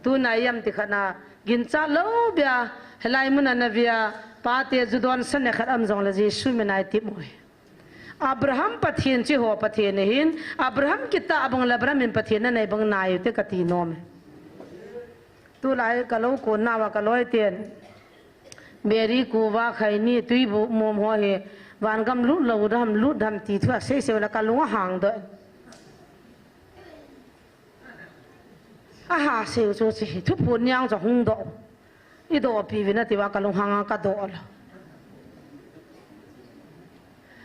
tu na yam ti khana gin cha lo bia helai mun na via pa te judon san ne khat am jong la ji su me nai ti moi Abraham pathian chi ho pathian hin Abraham kita abang labram min pathian na nei bang nai te kati nom tu lai kalo ko na wa kaloi ten beri ku wa khaini tui bu mom ho he wan gam lu lo ram lu dham ti thua se se la kalunga hang do a ha se so chi thu pun yang cho hung do I do pi vina ti wa kalung hanga ka do la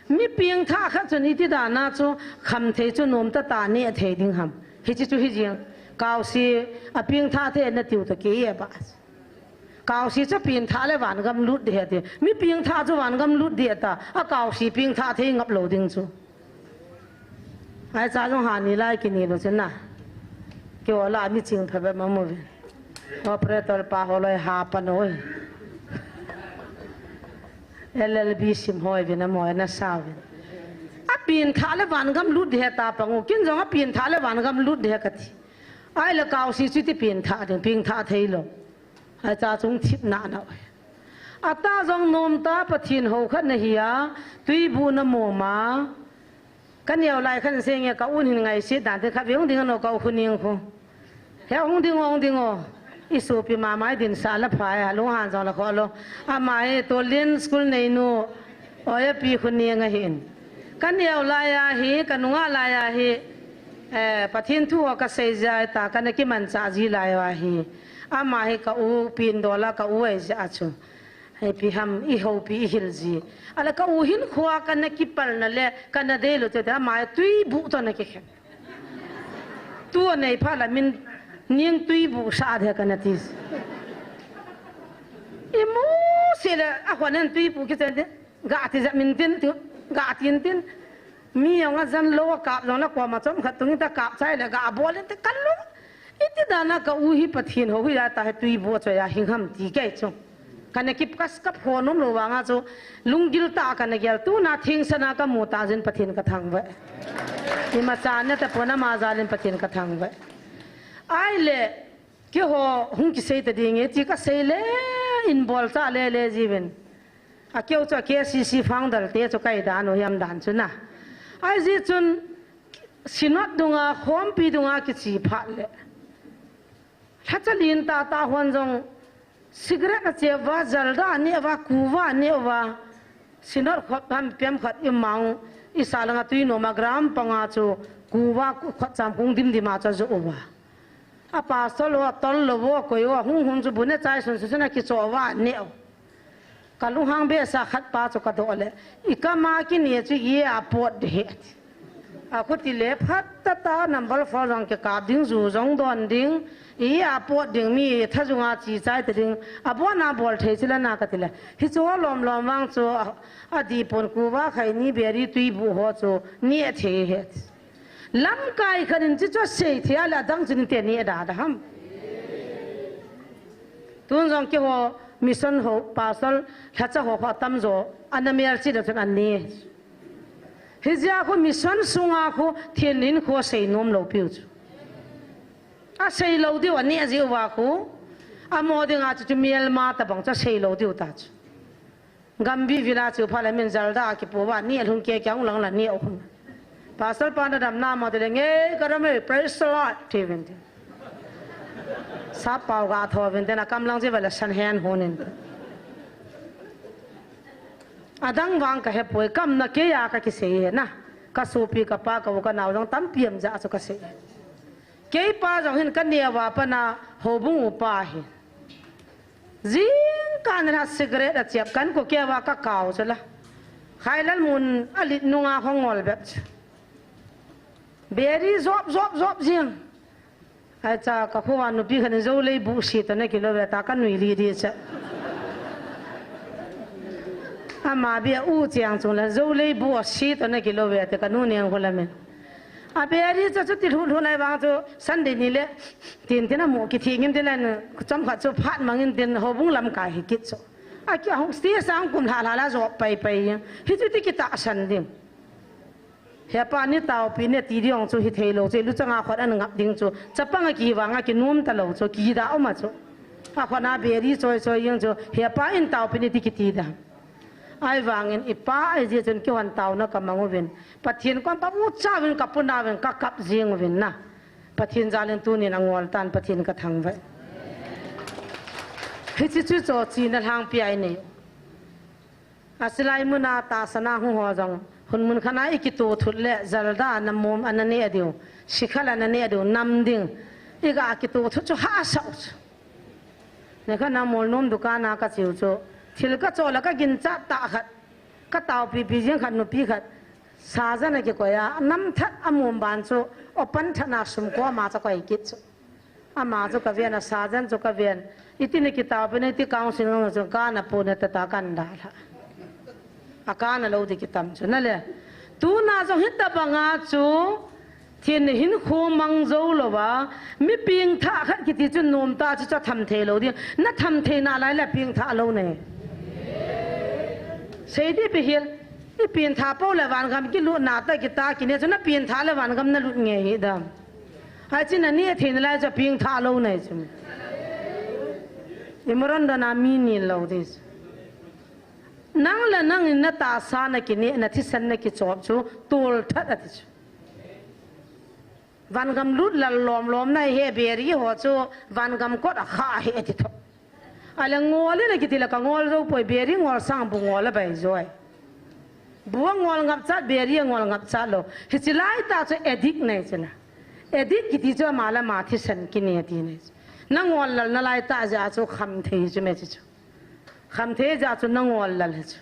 mi piang tha kha chuni ti da na chu kham the chu nom ta ta ne the ding ham hi chi chu hi jing kaw si a piang tha the na tiu ta ke ye ba kaw si cha piang tha le wan gam lut de te mi piang tha chu wan gam lut de ta a kaw si piang tha the ngap lo ding chu ai cha jong ha ni lai ki ni lo chen na ke wala mi ching pha ba ma mo ve operator pa holoi ha pa noi LLB sim hoi vina moi na savin a pin thale wan gam lut de ta pangu kin jong a pin thale wan gam lut de ka thi ai la kaw si chu ti pin tha de ping tha thei lo ai cha chung thip na na a ta jong nom ta pathin ho khat na hiya tui bu na mo ma kan yau lai khan se nge ka un hin ngai si dan te kha veung ding no ka khuning khu he ong ding o isu pi ma mai din sa la phai lo han jong la kho lo a mai to lin school nei nu oya pi khuni nga hin kan yau la ya hi kanunga la ya hi pathin thu ka sei ja ta kan ki man cha ji la ya hi a mai ka u pin do la ka u ai ja chu hai pi ham I ho pi hil ji ala ka u hin khwa kan ki par na le kan de lo te ta mai tui bu to na ki khen tu nei pha la min ning tui bu sa the kan tis imu sila ako nan tui bu ki te ga ti za min tin tu ga tin tin mi yang zan lo ka lo na kwa ma chom khat tung ta ka chai la ga bol te kan lo iti dana ka u hi pathin ho ya ta tui bu cho ya hing ham ti kai chu kan ki kas ka phonom lo wa nga chu lungil ta kan gel tu na thing sana ka mu ta jin pathin ka thang wa ni ma cha na ta pona ma zalin pathin ka thang wa ai le ki ho hung ki sei ta ding e ti ka sei le in bol cha le jiben a keu cha KCC founder te cho kai da no yam dan chu na ai ji chun sinot dunga hom pi dunga ki chi pha le thachalin ta hon jong cigarette che wa jalda ne wa kuwa ne wa สินอดขดพันเปียมขดอิมังอิสาลงตุยโนมากรามปังอาจูกูว่าขดจำคงดิมดิมาจะจูว่าอาปาสโลตอนโลวก็ยว่าหุ่นจูบุญใจสุนสุนกิจว่าเนี่ยกัลุหังเบสขัดปาจุกระโดดเลยอีกามากินเนี่ยจูเย่ปวดเด็ดอาคุติเล็บพัดตานับบัลฟอรังเกกาดิ้งจูจงดอนดิ้งอีปวดดิ้งมีถ้าจุงอาจีใจแต่ดิ้งบัวนาบอลเทจิลนากติเลยฮิจูลมวังจูอดีปนกูว่าใครนี่เบรีตุยบุหัวจูเนี่ยเทเหตลำกายขันจิตว่าเสียเทียละดังจินเตียนี่ด่าดามตุนจงเกี่ยวมิสันหัวปาสลขัดจะหัวตั้มโจอันนั้นมีอะไรที่เด็ดอันนี้ฮิจาคุมิสันสุงอาคุเทียนนินคุเสียนมโลปิวจูอาเสียโลดิวันนี้จิว่าคุอามอดิงอาจุมีเอลมาตบังจะเสียโลดิวตาจูกัมบีวิลาจูพาเลมินจัลดาคิปัวนี่ลุงเกี่ยงหลังละนี่อุ่นPasal pada dalam nama tu dengar kerana praise the Lord tiada. Siapa orang tahu tiada nak kamlang je bala sanhen honen. Adang wang kahep poi kam nak kaya kaki sih na. Kasupi kapa kau kan awang tampiam je asuk kasih. Kaya pa jangin kan dia apa na hobung upah. Zin kan nak sigaret aciap kan ko kaya waka kau je lah. Khailan mun alit nunga hongol bet. Beri zop jing. Aja kakuan nupi kan jauh lebih bullshit na kilo beratakan nuili dia cak. Ama biar ujang cunglah jauh lebih bullshit na kilo beratakan nuni yang kulamen. Beri cak tidur hulai bang tu sandi ni le tintina mau kita ingin tilan cam kat tu pat mangin tin hobung lam kai hikit so. Aki ahong setiap sang kum halala zop pai yang hitu kita sanding. Siapa ni tahu pini tidiong tu hit hello tu lu cakap aku ada ngap ding tu capang aki wang aki num talau tu kita amat tu aku nak beri soy yang tu siapa in tahu pini tikit tidak ai wangin ipa ai je jen kian tahu nak kamanguin patien kan pamu cawin kapunawin kakap jingwin na patien jalan tu ni nangwal tan patien katang bay hiti tu tu cina hang piai ni asilai muna ta sana huajang hun mun khana ikitu thulle zalda namom anani adiu shikhala anani adiu namding iga akitu thu ha sau ne khana mol nom dukana ka chiu chu thil ka chola ka gin cha ta khat ka taw pi pi jing khat nu pi khat sa jana ke koya nam that amom ban chu opan thana sum ko ma cha koi kit chu ama chu ka vian sa jan chu ka vian itine kitab ne ti kaung sing chu ka na pu ne ta kan da akan lalu di kitab tu, nale. Tu nazar hita bangacu, tiada hin khomang jauh lawa, mi ping thak kat kita tu nom ta tu tham the lalu dia, na tham the na lai la ping thak lalu ne. Saya di pihil, ni ping thak pau lawan kami kilu nata kita kini tu na ping thak lawan kami na lut ngai dah. Haji na ni the na lai tu ping thak lalu ne cuma. Imuran dah nami ni lalu dis. Nang la nang in na ta sa na kini na tisan na kichop chu tol that ati chu van gam lut la lom na he beri ho chu van gam ko a kha he ati tho ala ngol na kitila ka ngol ro poi beri ngol sang bu ngol bai joi bu ngol ngap chat beri ngol ngap chat lo hichilai ta chu edik nei chana edik kiti chu mala ma thisan kini ati nei na ngol la na lai ta ja chu kham thei chu me chu kham the ja chu nangol lal chu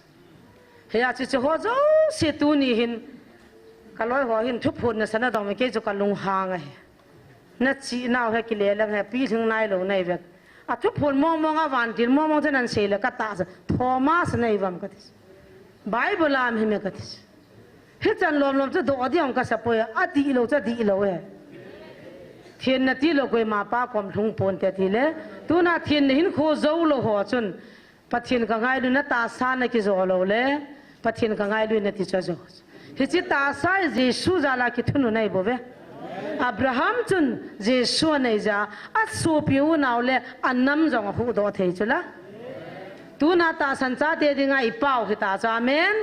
hea chu ho zo se tu ni hin kaloi ho hin thup phun na sana dong me ke chu kalung hang ai na chi naw he ki le la he pi thung nai lo nei vek a thup phun mong a wan til mong than se le ka ta thomas nei vam ka tis bible am hi me ka tis he chan lom chu do odiam ka sa po a di lo cha di lo he thiên na ti lo koi ma pa kom thung pon te ti le tu na thiên hin kho zo lo ho chun pathin ka ngai lu na ta sa na ki zo lo le pathin ka ngai lu na ti cha zo hi chi ta sa jesu jala ki thunu nai bo ve abraham chun jesu nei ja a so piu naw le annam jong hu do thei chula tu na ta san cha te dinga I pau hi ta cha amen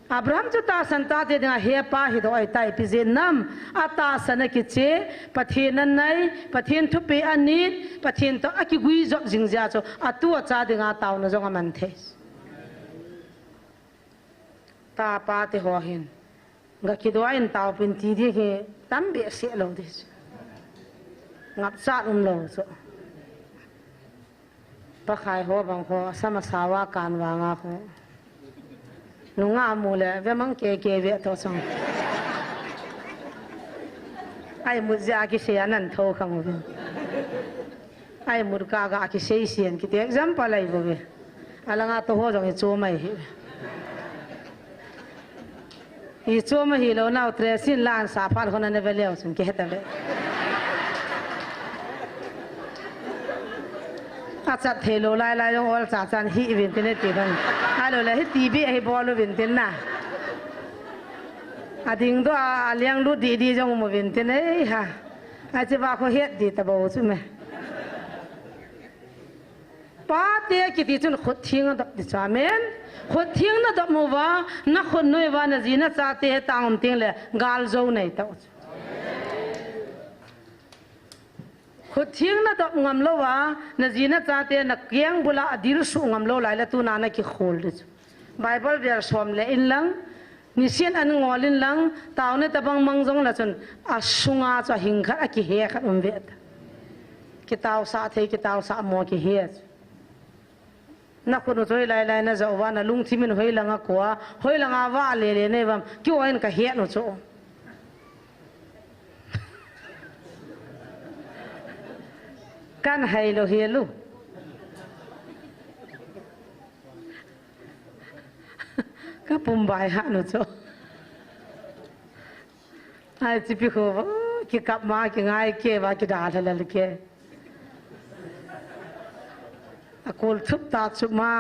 abraham chu ta san ta te dinga he pa hi do ai tai pi je nam ata sana ki che pathin an nai pathin thu pe anit pathin to aki gui job jingja cho atu cha dinga taw na jong man the ta pa te ho hin ga ki do in tau pin ti di ki tam be se lo di ngap sa lo so pa khai ho bang ho sama sawa kan wa nga ho nu nga mu le ve mang ke ve to song ai mu ja ki se anan tho khang ve ai mu ka ga ki se sian ki te example ai bo ve ala nga to ho jong i chu mai hi chu ma hi lo nau tre sin lan sa phal khona ne ve leo sun ke heta veอาเทโลไล่ยองอลจันฮีวินเทนตีกันฮัลโหลเลยทีบีให้บอลวินเทนน่ะดิ่งตัวเลี้ยงลูกดีๆจงมาวินเทนเอ้ยฮะอาจจะว่าเขาเฮ็ดดีแต่บ่ใช่ไหมป้าเตี้ยกิติจนขดทิ้งดับดิจามันขดทิ้งนั่นดับมัวนักคนน้อยว่านะจีน่าจะเตี้ยตามทิ้งเลยกาลโจไหนตัวขดทิ้งนั่นดอกงามโลวะนั่นจีน่าจะเตียนักเกียงบุลาอดีตสูงงามโลหลายละตัวนั้นกี่โขลดิไบเบิลเวอร์สวมเลยอินลังนิเชียนอันงอลินลังตาวเนี่ยตะบังมังจงละจนอาสุงอาจะหิงขัดกี่เฮียขัดเวทกี่ตาวสาเทกี่ตาวสาโมกี่เฮียนักคนช่วยไล่ๆนะจะว่านะลุงที่มันหอยลังกัวหอยลังว่าเลยเนี่ยว่ากี่วันก็เฮียนุโจกันให้เราเฮียลูก็ปุ่มใบหาหนูโจไอ้จิบิโก้กี่กลับมากี่ง่ายเกี่ยว่ากี่ด่าทะเลเลยเกี่ยกูทุบตาทุบมา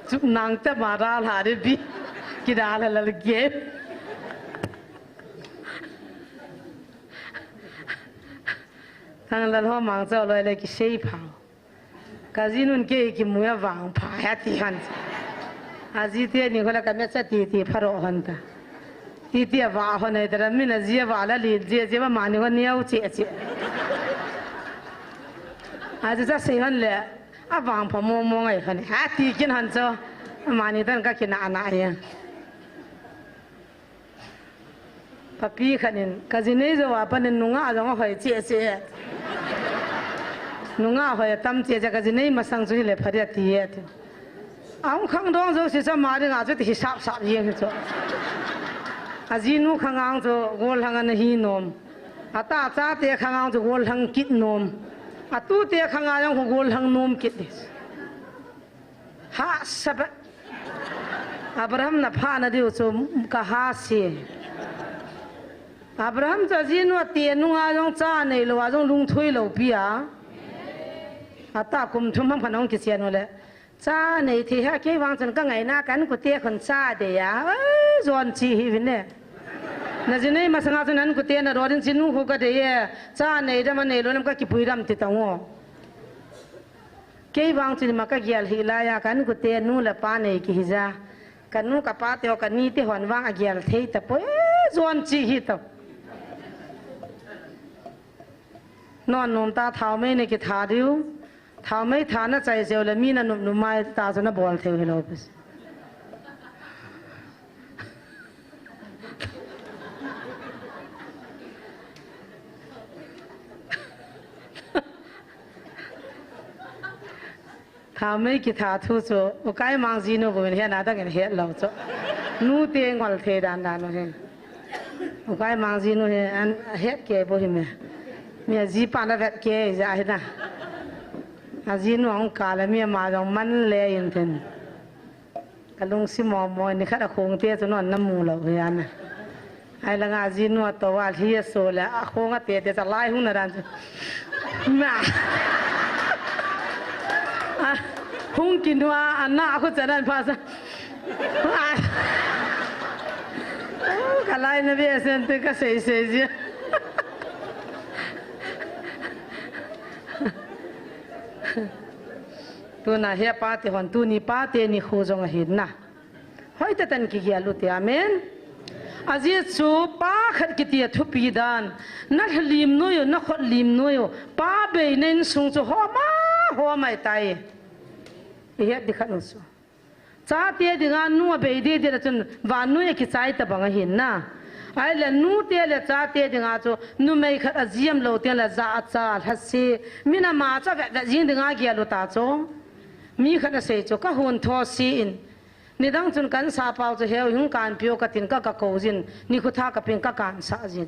ทุบนางจะมาราหาดิบีกี่ด่าทะเลเลยเกี่ยทางเรามังเจ้าเลยกี่เสียผากาจินุนเกี่ยกี่มัววางผาฮัตติฮันอาจิเตียนี่คนละกันไม่ใช่ตีพระโรหันตาตีว่าคนไหนแต่ละมินเจียว่าละลีเจียว่ามันคนนี้เอาเจี๊ยอาจจะเสียหันเลยอ่ะวางพอมองไอ้คนนี้ฮัตติกินหันเจ้ามันนี่ท่านก็กินอาหารเนี่ยพักพี่คนนี้กาจินี่จะว่าเป็นนุ่งอาจจะว่าหอยเจี๊ยนุ่งอาหอยตั้มเจี๊ยกาจินี่มาสั่งจุยเลยพอดีตีเอตเอาข้างดองจะสิจะมาเรื่องอาจจะที่สับยังจ้ะอาจินุข้างอ่างจะโกลหังอันฮีนมอาตาจ้าเตะข้างอ่างจะโกลหังกิดนมอาตู้เตะข้างอ่างจะโกลหังนมกิดดิฮะสับอับราฮัมนับฮานาดิวจะกะฮาเสียอับราฮัมจะจีนว่าเตียนุ่งอาจงจ้าในโลอาจงลุงถุยโลปีอาตาคุมทุ่มพังพนังกิเซียนเลยจ้าในที่ฮะเกี่ยวางจนก็ไงหน้ากันกูเตี้ยคนจ้าเดียจวนชีวินเนี่ยนั่นจีนี่มาสังอาจนั้นกูเตี้ยนะรอดินจีนุ่งหูก็เดียจ้าในจะมาในโลนั่นก็กิปุยรำติดตังวเกี่ยวางจนมาก็เกี่ยวหิลายกันกูเตี้ยนู่นละป้าในกิฮิจากันนู่นกับป้าเตียวกันนี่ที่หันวางเกี่ยวเทียแต่ปจวนชีฮิตนอนนมตาเท้าไม่ในกิทาดิวเท้าไม่ทานน่าใจเจียวเลยมีน่ะหนุ่มไม่ตาจนน่ะบอลเทียวให้เราไปเท้าไม่กิทาทุโจโอ้ใกล้มังจีโน่บุญเฮียนาตั้งแต่เฮียเราโจนู่เตียงวันเทียดานโน่เฮโอ้ใกล้มังจีโน่เฮียอันเฮียเก๋บุญเฮียมีจีปานาเวทเก๋จะอะไรนะอาจีนวังกาลมีมาจังมันเลยอินเทนกะลุงซิมอมอยนี่ข้าคงเตี้ยจนวันน้ำมูเราเฮียนะไอ้ละอาจีนว่าตัวว่าที่โซละคงเตี้ยจะไล่หุ่นอะไรมาหุ่นกินว่าอันน่าเขาจะได้ภาษากะไล่นะเบี้ยเซนต์ก็เสียจีตัวน่ะเฮียป้าเตหอนตัวนี้ป้าเตนี่โคจงเห็นนะห้อยแต่ตันกี่เกียลุตยาเมนอาเจียจูป้าขัดกิเตียทุปีดานนักลิมนุยนักขดลิมนุยป้าเบยเน้นสูงจูหัวไม่ตายเฮียดิขัดนุส cha te dinga nu be de de chun wa nu ye ki chai ta bang hin na ai le nu te le cha te dinga chu nu mei khat aziam lo te la za cha hasi mina ma cha ga jing dinga gi lo ta chu mi khat se chu ka hun tho si in ni dang chun kan sa pau chu heu hung kan pio ka tin ka ko jin ni khu tha ka ping ka kan sa jin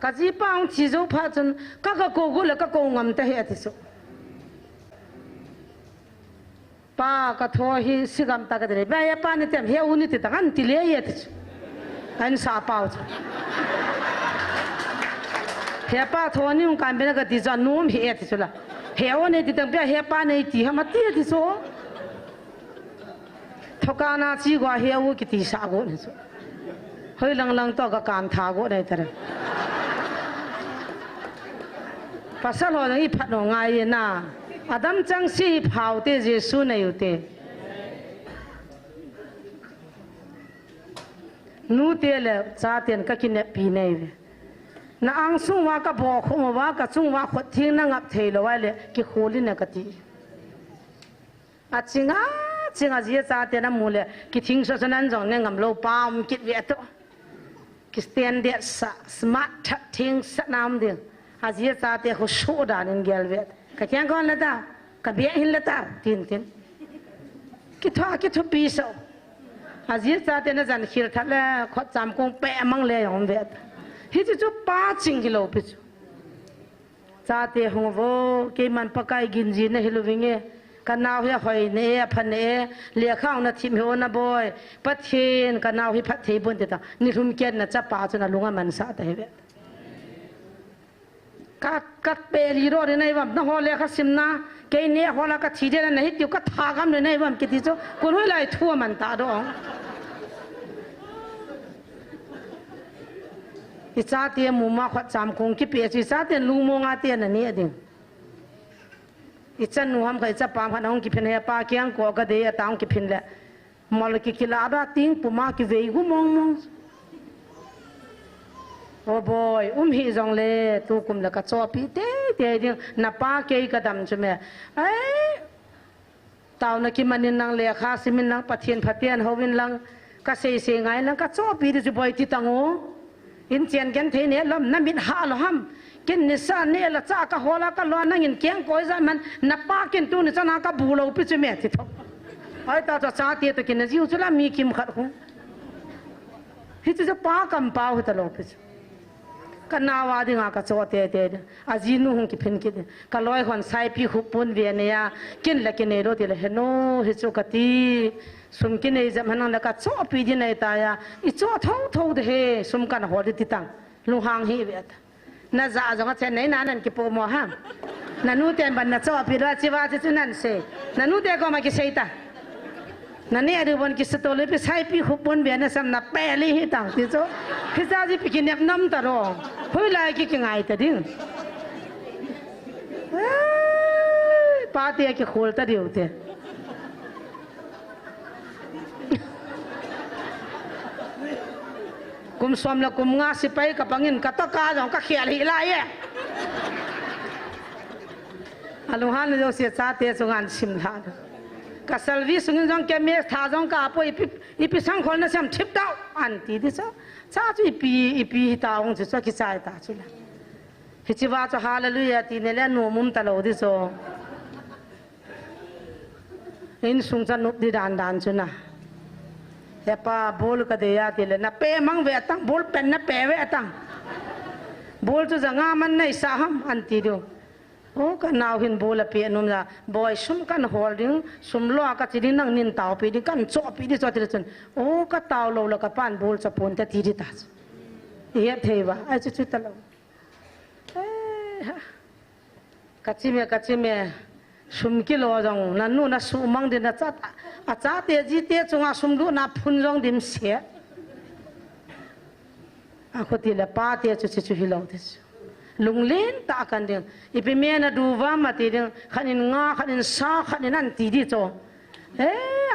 ka ji pang chi zo pha chun ka ko gu le ka ko ngam ta he ti su pa ka tho hi sigam ta ka de ba ya pa ni tem he u ni ti ta kan ti le ye ti kan sa pau he pa tho ni un kan be na ka ti za nom he ti su la he o ne ti tang pe he pa nei ti ha ma ti ti so thoka na chi gwa he u ki ti sa go ni so hoi lang lang to ka kan tha go dai ta re pasal ho nang i phat no ngai na Adam chang si phao te Jesu nei ute nu te le cha ten ka kin pi nei ve na ang sung wa ka bo khom wa ka chung wa khot thing na ngap thei lo wa le ki kholi na ka ti a chinga ji cha te na mu le ki thing so sanan jong ne ngam lo pam kit ve to ki stand there smart thing sanam de a ji cha te ho sho da nin gel ve ka kyang kon la ta ka be hin la ta tin ki tho pi so a ji cha te na jan khir tha la khot cham kong pe mang le yom ve hi chu pa ching ki lo pi chu cha te hong vo ke man pakai gin ji na hiloving ka naw he hoi ne phan ne le khang na thim ho na boy pathin ka naw hi phat thei bun te ta ni rum ken na cha pa chu na lunga man sa ta he ve kat pe li ro ne wam na ho le kha sim na ke ne ho la ka thi de na hi tiu ka tha gam ne wam ki ti chu kun hoi lai thu man ta do i cha te mu ma khat cham kong ki pe chi cha te lu mo nga te na ni ading i chan nu ham kai cha pa phan ong ki phin he pa kyang ko ga de taung ki phin le mol ki kila da ting pu ma ki vei gu mong oh boy hi jong le tu kum la ka cho pi te ding na pa ke ka dam chu me ai taw na ki manin nang le kha simin nang pathian phathian howin lang ka se ngai nang ka cho pi de boy ti tango in chen gen the ne lom na min ha lo ham ken ni sa ne la cha ka hola ka lo nang in kyang koi za man na pa ken tu ni cha na ka bu lo pi chu me ti tho ai ta cha ti to ken ji u chu la mi kim khat hu hi chu pa kam pa hu ta lo pi ka nawa dinga ka chote te ajinu hung ki phin ki ka loi hon sai pi khu pun ve ne ya kin la kin ne ro te le heno hi chu ka ti sum kin nei jam hanang la ka cho pi di nei ta ya i cho tho de he sum kan ho de ti tang lu hang hi ve na za za chen nei na nan ki po mo ha na nu ten ban na cho pi ra chi wa chi nan se na nu te ko ma ki sei ta na ne adu bon ki stole pe sai pi khu pun ve na sam na pe li hi tang ti cho khi za ji pi ki nep nam ta ro hoi lai ki ngai ta ding pa te ki khol ta diu te kum som la kum nga si pai ka pangin ka ta ka jong ka khial hi lai ye alu han jo se cha te chungan sim la ka salvi sungin jong ke me tha jong ka po ipi sang khol na sam thip dau an ti di cha chu ipi ta ong chu ki chai ta chu la hi chi wa chu hallelujah ti ne le no mum ta lo di so in sung chan nu di dan chu na he pa bol ka de ya ti le na pe mang ve tang bol pen na pe ve tang bol chu janga man nei sa ham an ti do oh ka naw hin bol pe num la boy sum kan holding sum lo ka chi nang nin taw pi di kan cho pi di cho ti chun oh ka taw lo la ka pan bol cha pon ta ti di ta ye thei ba ai chu ta lo ka chi me sum ki lo jong na nu na su mang din na cha a cha te ji te chunga sum lu na phun jong dim se a ko ti la pa te chu hi lo te lung len ta kan ding ipi me na du wa ma ti ding khanin nga khanin sa khanin an ti di cho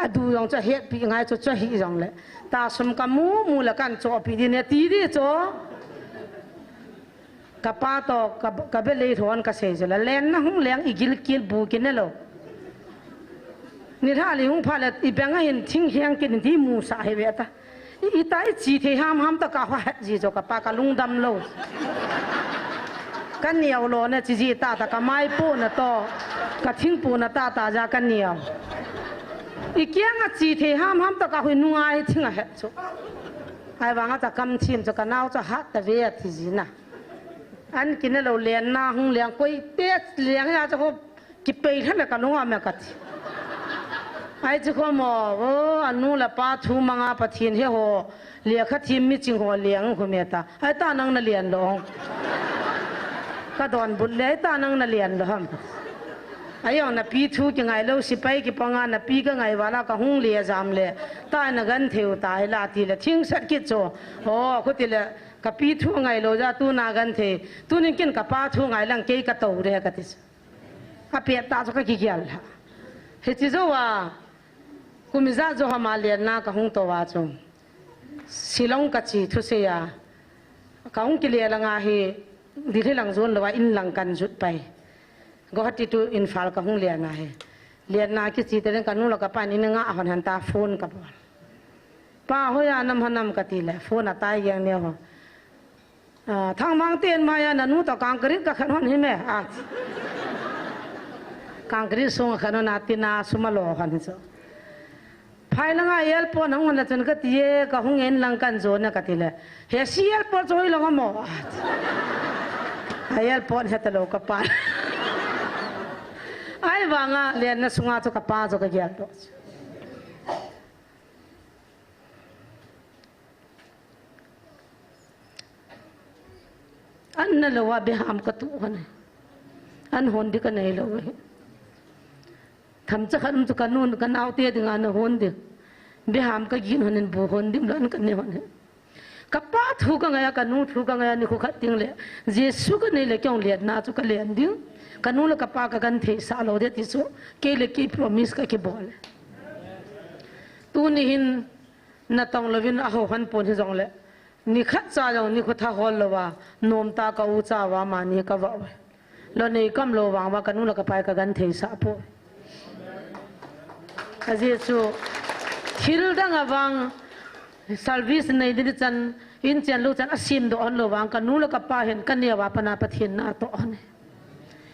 a du yong cha het pi ngai cho hi jong le ta sum ka mu la kan cho pi di ne ti di cho ka pa to ka be le thon ka se la len na hung leng igil kil bu kin ne lo นี่ถ้าลิงพาเลยอีแบงก์เห็นทิ้งเฮียงกินที่มูสาเหตุอีตาจีที่ห้ามตะกะว่าจีจกปากะลุงดำโลกันเหนียวโลเนี่ยจีตาตะกะไม้ปูนโตกะทิ้งปูนตาจากันเหนียวอีเกียงจีที่ห้ามตะกะหุยนุ่งไอทิ้งเหตุจไอ้วางจะกำชิมจะกันเอาจะหัดแต่เวียที่จีน่ะอันกินเราเลี้ยงหน้าหงเลี้ยงกุยเตี้ยเลี้ยงยาจะเขากิไปท่านเลยกันนุ่งอาเมกัดไอ้เจ้าหมออันนู้นละป้าทูมังอาปะทินเฮโฮเลี้ยงขัดทีมมิจิงหัวเลี้ยงคุณเมตาไอ้ตานังน่ะเลี้ยงลงก็โดนบุญเลยไอ้ตานังน่ะเลี้ยงลงไอ้ยังน่ะปีทูยังไงเราสิไปกี่ปังงานน่ะปีก็ไงวะล่ะก็หงเลี้ยจามเลยตาน่ะกันเที่ยวตายลาทีละทิ้งสักกิจโจโอ้คุณทีละกับปีทูไงเราจะตูนากันเทตูนี่กินกับป้าทูไงลังเกยกับตัวเรียกติสอาเปียตาจะก็กี่เกี่ยวละเฮ้ยที่ว่ากุมิซาจะหามาเลียนน่ากับหงตัวจงสิลงกัจจิทุเสียกับหงกิเลลังอาฮีดีที่หลังส่วนหรือว่าอินหลังกันจุดไปก็ฮัตติตูอินฟาลกับหงเลียนนาฮีเลียนนาคิดจีแต่เรื่องกันนู้นเรากับป้านี่นึงอ่ะหันตาโฟนกับป้าเฮียน้ำหันน้ำกัติเลยโฟนตายอย่างเดียวทางบางเตียนมาอย่างนู้นต่อกางกริดกับขนมนี่แม่กางกริดส่งขนมนาตินาสุมาโลกันนี่จ้ะภายหลังเอลปอนของเราจนก็ตีก็หงเงินลังกันโจนก็ตีเลยเฮซีเอลปอนโจยลงมาหมดเอลปอนเฮตโลกับปานไอ้วางเรียนนักสุงาจุกับปาจุกับเยลปอนอันนั่นเราว่าเบี้ยหามกระตุกกันอันหอนดีกันไหนเราเว้ยทำจะขันจุกันนู่นกันเอาเตี้ยถึงอันหอนดีเบี้ยหามก็ยินหอนบุหอนดิมแล้วอันกันเนี่ยหอนกับป้าถูกกันไงกันนู่นถูกกันไงนี่คุขัดทิ้งเลยเยซูกันนี่เลยแค่องเลียนน่าจุกันเลียนดิ้งกันนู่นแล้วกับป้ากันเทสาโลเดติสุเกลี่ยกี่พรมิสกันกี่บอลตัวนี้หินน่าต้องเลวินอาหอนปนที่จงเลยนี่ขัดใจเรานี่คุท่าฮอลว่าโนมตาก็อุจาว่ามานี่ก็ว่าแล้วนี่ก็มโลวางว่ากันนู่นแล้วก็ไปกันเทสาโพอาเจสูทิลดังอวังซัลวิสในดิจันอินเจนลูจันอาศิมโดอันโลวางกันนู่นแล้วก็ไปเห็นกันเนี่ยว่าปนาปะเทียนนาโตอันนี้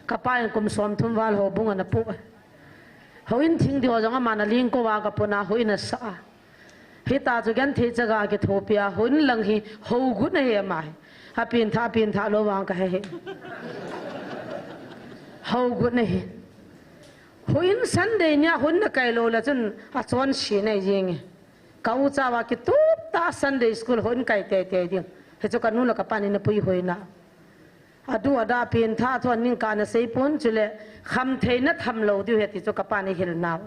ก็ไปเห็นกุมสมทุมวาลหัวบุ้งอันนั้นปุ๊บเขาอินทิ้งเดียวจังอามานาลิงก็ว่ากับปนาหัวอินสาเฮตาจุกันเทจกาเกทโทเปียหุ่นลังฮีหูกุนเฮียมาฮะปีนท่าโลวางก็เฮหูกุนเฮีหุ่นสันเดียเนี่ยหุ่นนักไก่โลละจนอาจวนชีนยิงเขาจะว่าคิดตุ๊บตาสันเดียสกุลหุ่นไก่เตะดิ่งเฮจุกันนู่นละกับปานินปุยหุ่นนะอดูอดาปีนท่าทวนนิ่งการเสียปุ่นจุเลคำเทนัททำโลดิวเฮติจุกับปานิฮิลนาว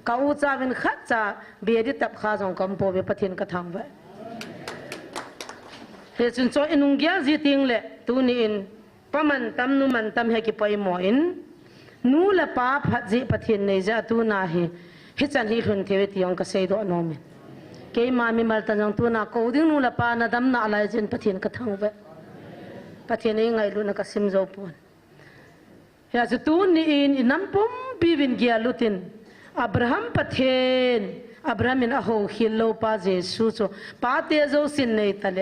เขาจะเป็นขัดจะเบียดตับข้าจงกำปวิปทินกระทำไว้เหตุส่วนอินุงเกียจิติงเละตัวนี้อินประมันตำนุมันตำให้กี่ไปหมออินนู่ละป้าพัดจิปทินในจะตัวนาฮีฮิจันฮิรุนเทวิติยองกษัยดอนอมินเกี่ยมามีมาตันยังตัวนาโกดิ้งนู่ละป้านาดำนาอะไรจินปทินกระทำไว้ปทินยังไงลุนักสิมโจปนเหตุตัวนี้อินน้ำปุ่มปีวินเกียลุตินอับราฮัมปะเทนอับราฮัมินอาโหฮิลโลปาเจสุโซปาเตโจสินเนตเล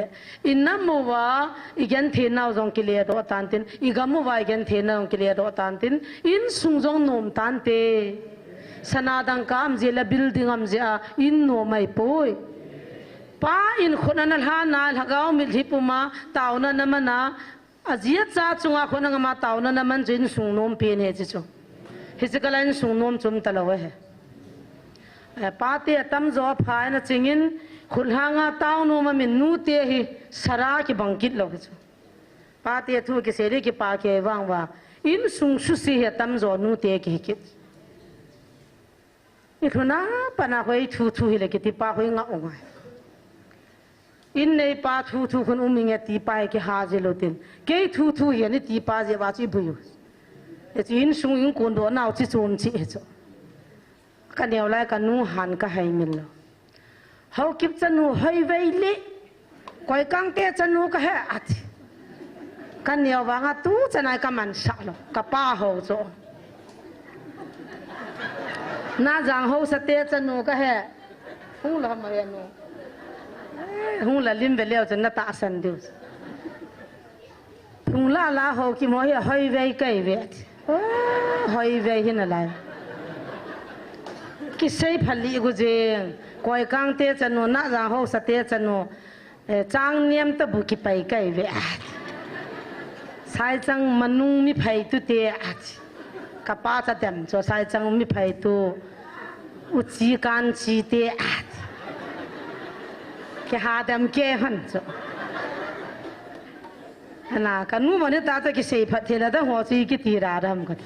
อินนัมโมวาอีกันเทน่าจงกิเลสโดตันตินอีกัมโมวาอีกันเทน่าจงกิเลสโดตันตินอินสุงจงโนมตันเตสนาดังกามเจลบิลดิ้งอัมเจอาอินโนไม่ป่วยป้าอินคนนั้นหานาหากเอามิลิปุมาตาวนั้นน้ำมันนะอาเจียจ้าจงอาคนนั้นมาตาวนั้นน้ำมันจินสุงโนมเพียนเฮจิจงฮิสกลันสุงโนมจุมตลอดเหป้าเตี้ยตั้มจอบหายนะจิงินขุนหางาตาวโนมามินนูเตี้ยฮิสระกิบังกิดเราจิป้าเตี้ยทูกิเสรีกิปาเกวังว่าอินสุงสุสีเหตั้มจอนูเตี้ยกิกิดอีกคนน่ะปนาคอยทูฮิเลกิติป้าคอยงะองไงอินในป้าทูคนอุ้มมิงเงตีป้าเกหาเจโลตินเกยทูเฮียนี่ตีป้าเจว่าจิบุยอินสุงอินคนโดนเอาจิโจนจิเอจกันเดียวไล่กันนู่หันก็ให้มิลล์เขาคิดจะนู่ให้ไว้เละคอยกังเตะจะนู่ก็ให้อัดกันเดียวว่างตู้จะนายก็มันสักหรอกกับป้าเขาโจ น่าจังหูสเตจนูก็แห่หูละมาเรียนนูหูละลิมเบลียวจะน่าตาสันดิวหูละหูกิโมยหอยเวย์ไก่เวทหอยเวย์หินอะไรกิเซย์พัลลีกุเจงคอยกังเตจนูน่าจังหูสเตจนูจางเนียมตะบุกิไปไก่เวทสายจังมนุงมีไผตุเตะกับป้าจะเต็มจสายจังมีไผตุอุจิการจีเตะแค่หาเต็มแก่หันจ้ะนะกันนู้มันตาจะกิเสพเทเลแต่หัวจีกิตีราดามกัน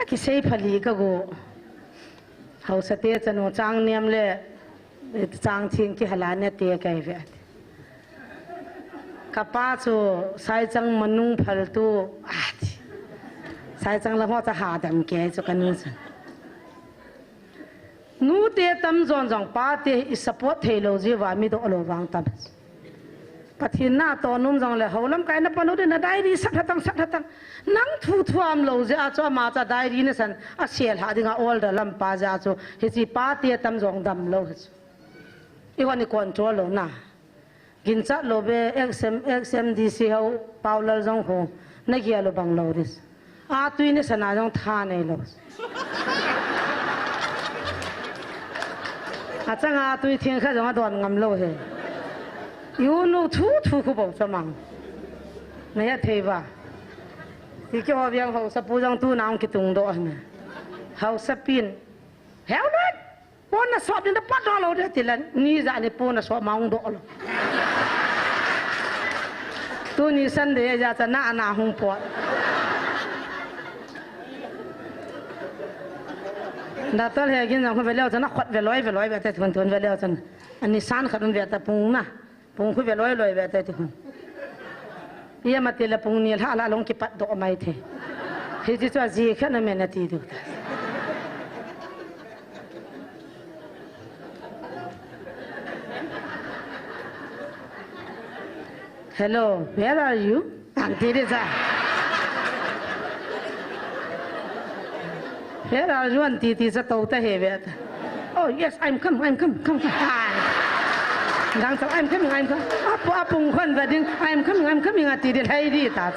กิเสพลีก็กูเขาสเตจโนจางเนียมเลยจางทิ้งกิหลานเนี่ยเตะไก่เวทกับป้าจูสายจังมนุงพัลตูสายจังละหัวจะหาเต็มแก่จุกันนู้นนู้เตะตั้มจวนจังป้าเตะอิสปอร์ตเทโลจีว่ามีตัวอโลวังตั้มปะทินหน้าตัวนุ่มจังเลยเขาลำไก่นับปนุดินได้ดีสักทังนั่งทูทวามโลจีอาจ้ามาจะได้ดีนี่สันอาเชียลหาดิ้งอาโอลเดลัมป้าจ้าจูเฮจิป้าเตะตั้มจงดำโลอีกวันนี้คอนโทรลโลน่ะกินจัดโลเบXMDCเขาเปล่าเลยจงหูนักเกี่ยวกับบังโลดิสอาตุยนี่สนาจงท่าในโลอาจังอาตุยทิ้งแค่จงอาโดนงำโลเหยูนูทูคุบอกสมังเนี่ยเทว่าที่เกี่ยวกับยังเขาสปูจังตูน้ำกิตุงโดนเขาสปินเฮลนั่นปนสอบนี่นะปัดเราเดี๋ยวทีละนี่จะนี่ปนสอบมาอุดโดนตัวนี้สันเดียจะน่าหงปอดดัตเตอร์เฮกินอย่างคุณเวลาจะนักขัดเวลอยแบบแต่ทุนเวลาจะอันนี้สานขัดมันแบบแต่ปุงนะปุงคุณเวลอยแบบแต่ทุนเยี่ยมมาตีละปุงนี่ละลงกิปัดดอกไม้เทที่จะว่าจีแค่นั้นไม่นาทีดูHello, where are you? Auntie Teresa. Where are you, Auntie Teresa? Tauta hevet. Oh yes, I'm come. Dang so I'm coming. Apung kon wedding. I'm coming. Auntie Teresa, hey di ta.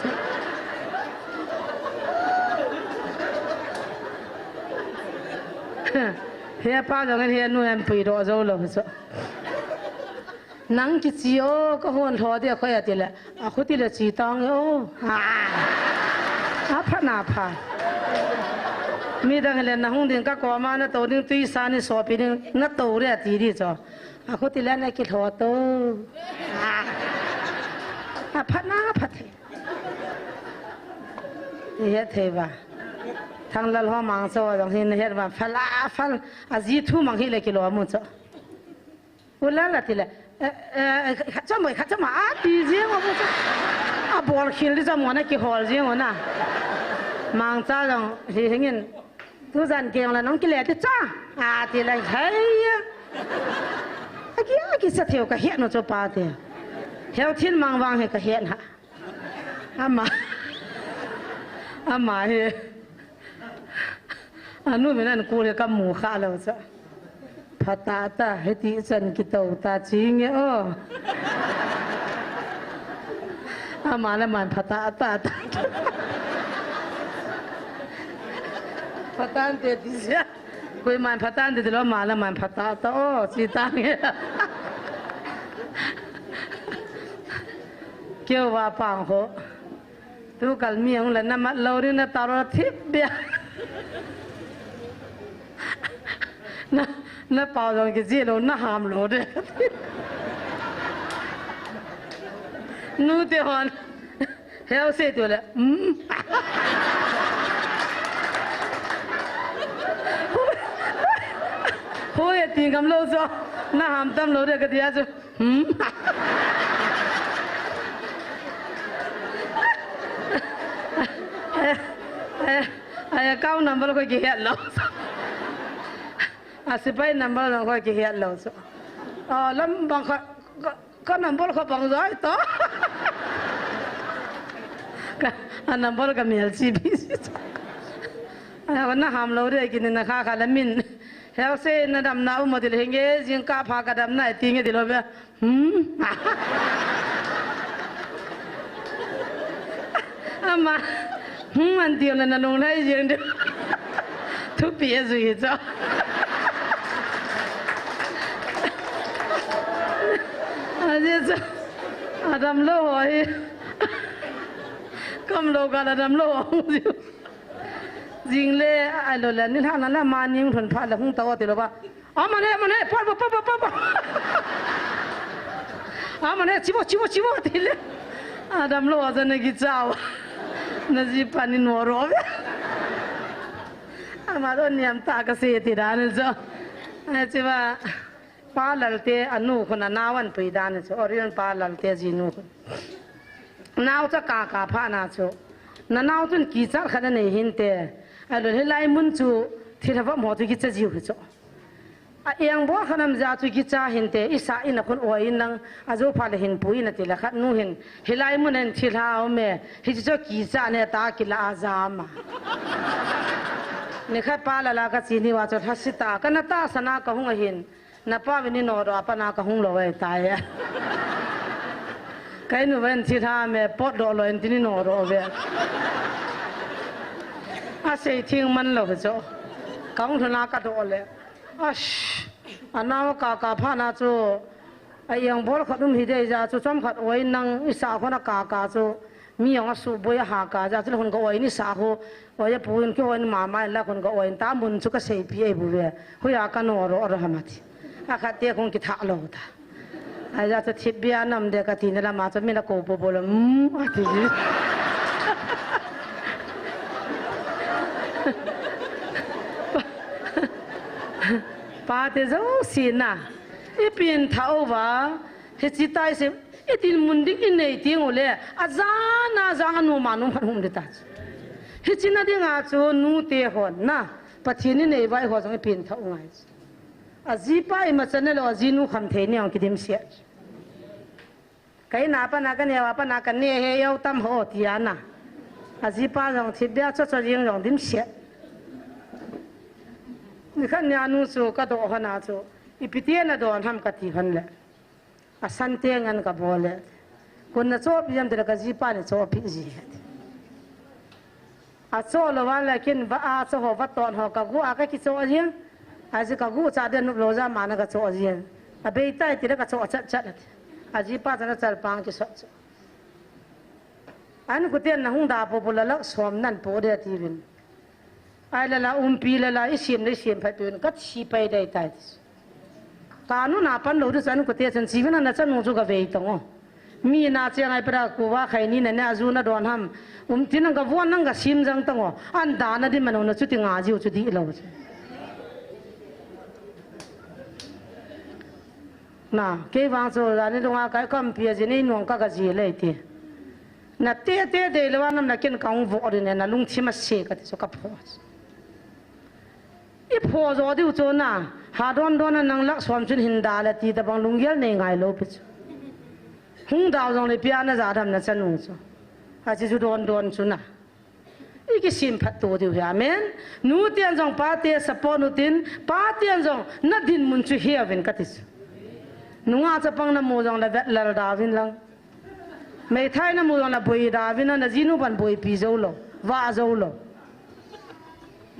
Here pa jong here nu em pui do zo lo so. นังกิจโอก็หวนทอเดียวเขาอยากตีแหละเขาตีละจีตองโอ้พระนาพามีดังเล่นนะห้องเด่นก็กว่ามานะตัวนึงตุยสานี่สอบปีนึงนัดตัวเรียตีดีจ้ะเขาตีแล้วในกิจหัวโตพระนาพระเทนี่เทวะทางละล้อมังโซ่ตรงที่นี่เห็นว่าฟัลอาจีทูมังฮิเลกิโลมุจ้ะอุลาละตีแหละจะมาตีเจียงว่าพวกบอลคิลที่จะมันกี่ฮอลเจียงวะน่ะมังจ้าจังเห็นเงินทุกสันเก่งแล้วน้องกิเลสจ้าตีอะไรเฮ้ยกี่สัตว์เที่ยวกับเหี้ยนจะปาเที่ยวเที่ยวทิ้งมังวางให้กับเหี้ยนฮะอามาเฮ้นู่นเป็นนั่นกูเลยกับหมูข้าแล้วจ้ะพัตตาให้ที่ฉันคิดเอาตาจริงเนี่ยมาแล้วมันพัตตาพัตตาเด็ดดิเสียคุยมันพัตตาเด็ดแล้วมาแล้วมันพัตตาโอ้สีตาเนี่ยเกี่ยวว่าปังโหทุกคนมีอย่างไรนะมาเราเนี่ยนะตาเราทิพย์เบียนะเปล่าตรงกี่จีเราหน้าหามโหลดเลยนู่นเดี๋ยวมันเฮ้ยเสียตัวเลยโอ้ยตีกำลังซ้อหน้าหามตั้มโหลดเลยก็ดีอ่ะจ้ะไอ้เก้านัมเบอร์ก็กี่เหี้ยแล้วสิบไปนัมเบอร์เราก็กี่เหี้ยแล้วซ้อแล้วบางก็นัมเบอร์เขาบางร้อยต่อนัมเบอร์ก็มี LCB วันน่ะหามเราได้กินนะข้าขาละมินเฮลเซนดำน้ำมาดิเลงเงี้ยจิงกาพากระดำน่ะตีเงี้ยดิเราเบ้มามันเดียวนั่นลงได้ยังเดียวทุบเปียสุดจ้ะอาจจะอาดำโลหอยกำโลกาลาดำโลจริงเลยไอ้โลเลนี่ท่านั่นแหละมานิ่งทนพลาดแล้วคงตัวติดแล้วป่ะมาเนี่ยปั๊บมาเนี่ยชิบติดเลยอาดำโลจะนึกจ้าวน่าจะปานินวรอบมาโดนเนี่ยมตากระเสียติดานจ้ะไอ้ที่ว่าปาลัลเตอนุคนน่ะนาวันปีดานจ้ะอริยนปาลัลเตจีนุนาวจะกากาพานาจ้ะนาวจนกี่จักขนาดไหนเห็นเตไอ้เรื่องไล่มุนจูที่เราว่าหมอตุกิจจิ๋วจ้ะเอียงบ่ขนาดจะตุกิจเห็นเตอิสาอินคนอวยนังอาจูพาเลเห็นปุยนั่นทีละขัดนู้เห็นไล่มุนนั่นที่เราเอาเมื่อที่จะกี่จักเนี่ยตากิลาอาซามานี่แค่ปาละละก็จีนี่ว่าจะทัศตาก็น่าตาสนากะหงเห็นน่าป้าวินิโนรอปนากะหงลอยตายใครหนูเป็นที่ท่าเมื่อปอดลอยที่นี่โนรอเว้ยอาศัยทิ้งมันลอยจ้ะกังทุนากะโดเลยอันนั้นว่ากาพานาจูไอ้ยังบอลขัดนุ่มหิดเอจ้าจูจอมขัดไว้นังอิสาคนนักกาจูมีอย่างสูบวยหากาจ้าจุดคนก็ไว้นี่สาหูไว้ปูนก็ไว้มาไม่ละคนก็ไว้ตามุนสุกเสียพีไอ้บุเร่หุยอากันโนรอรหมาติอาคัดเตี้ยคงกิทักโลดไอ้จ้าจะทิพย์บียนำเด็กที่นี่ละมาจะมีละโกบบุลอาทิตย์ป้าเตจ้าสินะอีเป็นเท่าว่าเฮจิตายเสียอีติลมุนดิ้งอินเนติงโอเล่อาจารย์นูมานุพันหุ่มเดตัสเฮจินาดิ้งอาจูนูเตะหอนนะปัจจุบันนี้ใบหัวจงอีเป็นเท่าไงอาจีป้าอิมาจันเนลอาจีนูคำเทนี่องคิดมิเสียใครนับนักเนี่ยว่าปนักเนี่ยเฮียตั้มหัวที่อันน่ะอาจีป้าจงทิพย์จะจะยิงจงดิมเสียนี่ขันยานุสูก็ตัวขนาดสูอีพิเทียนน่ะโดนทำกะทิหันแหละอาสันเตียงกันกับโบเลคนน่ะชอบยังแต่ละก็จีป้าเนี่ยชอบพิจิตรอาโซ่ละวันละกินว่าอาโซ่หัวตอนหัวกับกูอาก็คิดโซ่เจียงอาจิกับกูจ่าเดินนุบโลจามานะก็โซ่เจียงอาเบย์ใต้ที่ละก็โซ่ชัดอาจีป้าจะน่าจะปังกี่โซ่อันกูเตียนน่ะหุ่นดาบปุละลักสวมนั่นปูเดียทีวินไอ้ละปีละไอ้เสียมได้เสียมพัดตัวนึงก็ชีไปได้ตายการนู้นนับปันโลดุสันกูเตี้ยฉันชีวิตนั้นจะนุ่งจุกเวทตงมีน่าเชื่อไงปรากฏว่าใครนี่เนี่ยอาจูน่ะโดนทำที่นั่งกับวันนั่งกับชิมจังตงอันดานะดิมันอุณจุดงาจิวจุดอีโลน่ะเกี่ยวกับส่วนนี้ตรงอาการคำพิจารณาหนุ่มก็กระจีเลยทีน่ะเตี้ยเดลวันนั้นนักกินกังวลเนี่ยน่ะลุงชิมาเสกติสุขภาพอีพอจอดิวโจน่ะหาดอนนั่งลักสวมชุนหินดาลตีแต่บางลุงเยลเนี่ยไงโลปิจหุ่งดาวจงเลยพิจารณาจะทำนั่นจะนุ่งจ้ะอาจจะจุดอนชุนน่ะอีกสิ่งพัดตัวดิวเมนนูเตียนจงปาเตียสปอนูตินปาเตียนจงนัดดินมุนชุเฮียวินกัติสนูอาจจะปังน้ำมูจงเลยเวลดาวินลังไม่ท้ายน้ำมูจงเลยบอยดาวินนั่นจีนูปันบอยปีโจโลว่าโจโล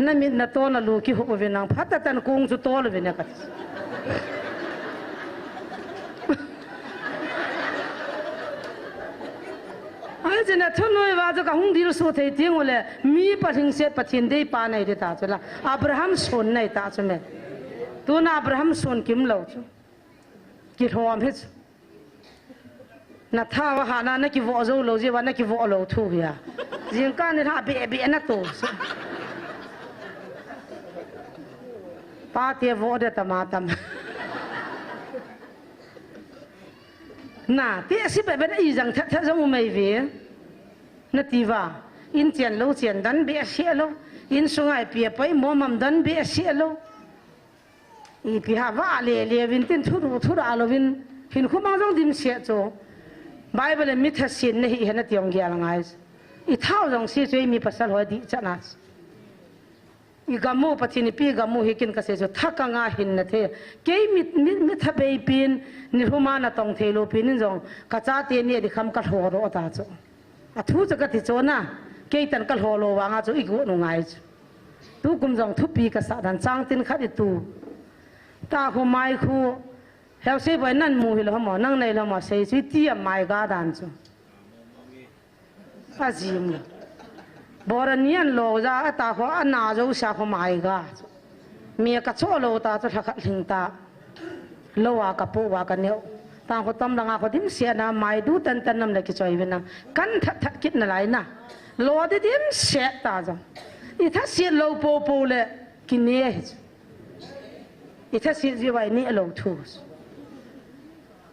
นั่นมีนัดโตน่ะลูกที่หัววินังพัดแต่ตันกุ้งจุดโตเลยวินังกันไอ้เจ้าเนี่ยทุนน้อยว่าจะกับหุ่นดีรู้สุดที่ทิ้งไว้เลยมีปัจจัยเสียปัจจัยได้ปานไหนได้ตาจุละอับราฮัมส่วนไหนตาจุเมตัวน่ะอับราฮัมส่วนกิมเล่าจุกิทวามเฮ็ดนัทท่าว่าหานานักกิวอโจโลจีว่านักกิวอโลทูเฮียจิงการเนี่ยท่าเบียนักโตป้าเทียบวอดตมาตมน่ะที่สิบเป็นอีจังทัศน์มุไม่เวียนัดที่ว่าอินเจียนโลเจียนดันเบียเสียโลอินสุงไอเปียไปมอมัมดันเบียเสียโลอีพิหาว่าเลียวินตินทุรอาลวินหินคุ้มจังดิมเสียโจไบเบิลมิทัศน์เนี่ยเห็นนัดที่องเกียร์ลังไงอีเท่าจังสิช่วยมีภาษาหัวดีจันนัส i gamu pathini pi gamu hikin ka se jo thakanga hin na the ke mi thabei pin ni huma na tong thelo pin jong ka cha te ni di kham ka hlo ro ta chu a thu cha ka ti cho na ke tan ka hlo lo wa nga chu i gu no ngai chu tu kum jong thu pi ka sa dan chang tin khat i tu ta khu mai khu hel se bai nan mu hi lo mo nang nei lo mo se chi ti a mai ga dan chu a jim lo boranian lo za ta kho ana zo sa kho mai ga mi ka cho lo ta cho thakha thing ta lo wa ka po wa ka ne ta kho tam langa kho dim sia na mai du tan tan nam le ki choi na kan that that kit na lai na lo de dim se ta zo i tha si lo po po le ki ne i tha si ji wai ni lo thu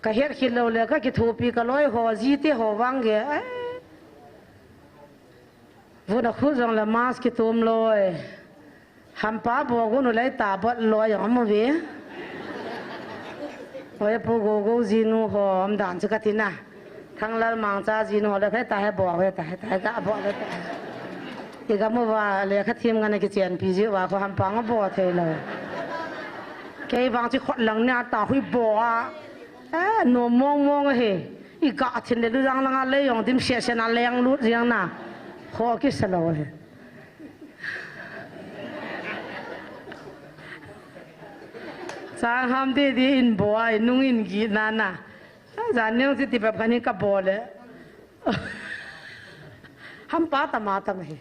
ka her khi lo le ka ki thu pi ka loi ho ji te ho wang ge vô nó khứ rằng là mask cái tôm lôi hàm phá bò của nó lấy tà bớt lôi ở một vế rồi bố gô gì nó hòm đàn cho cái tin à thằng là mang cha gì nó là phải tài bò phải tài cả bò đấy thì cái mua vào lấy cái thêm cái này cái tiền phí gì vào có hàm phá nó bò thế rồi cái vàng chỉ khoan lằng nha tao huy bò nó mong hề ý cả thiên để đưa ra là lấy用tìm xe là leng lút riêng na khó cái sao rồi sáng hôm đi in bò nung in gì nana sáng nhau thì tìm cái này cái bò đấy ham pa tama này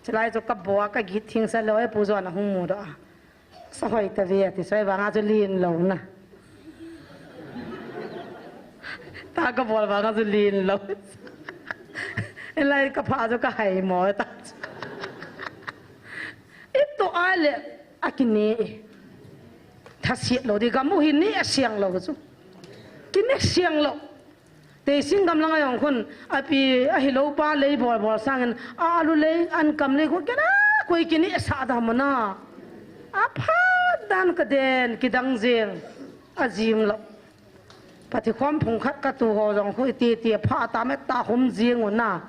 chỉ lại cho cái bò cái gì thiên sao rồi bù cho nó không mua đó sao vậy ta về thì sao vàng cho liền lâu na ta cái bò vàng cho liền lâu lại cái phá cho cái hay mỏi ta ít tổ ai lệ akini thà xiết lâu đi gắm mua hình nè xiang lâu chứ cái nè xiang lâu để xin gắm lăng ai con api ahilo pa lấy bò sang alu lấy ăn cầm lấy cái đó coi cái nè sa đam mà na apa dan cái đen cái đăng giềng azim lâu bắt thì khom phồng khát cái tu hồ rong khôi tiệt phá ta mấy ta khom giềng na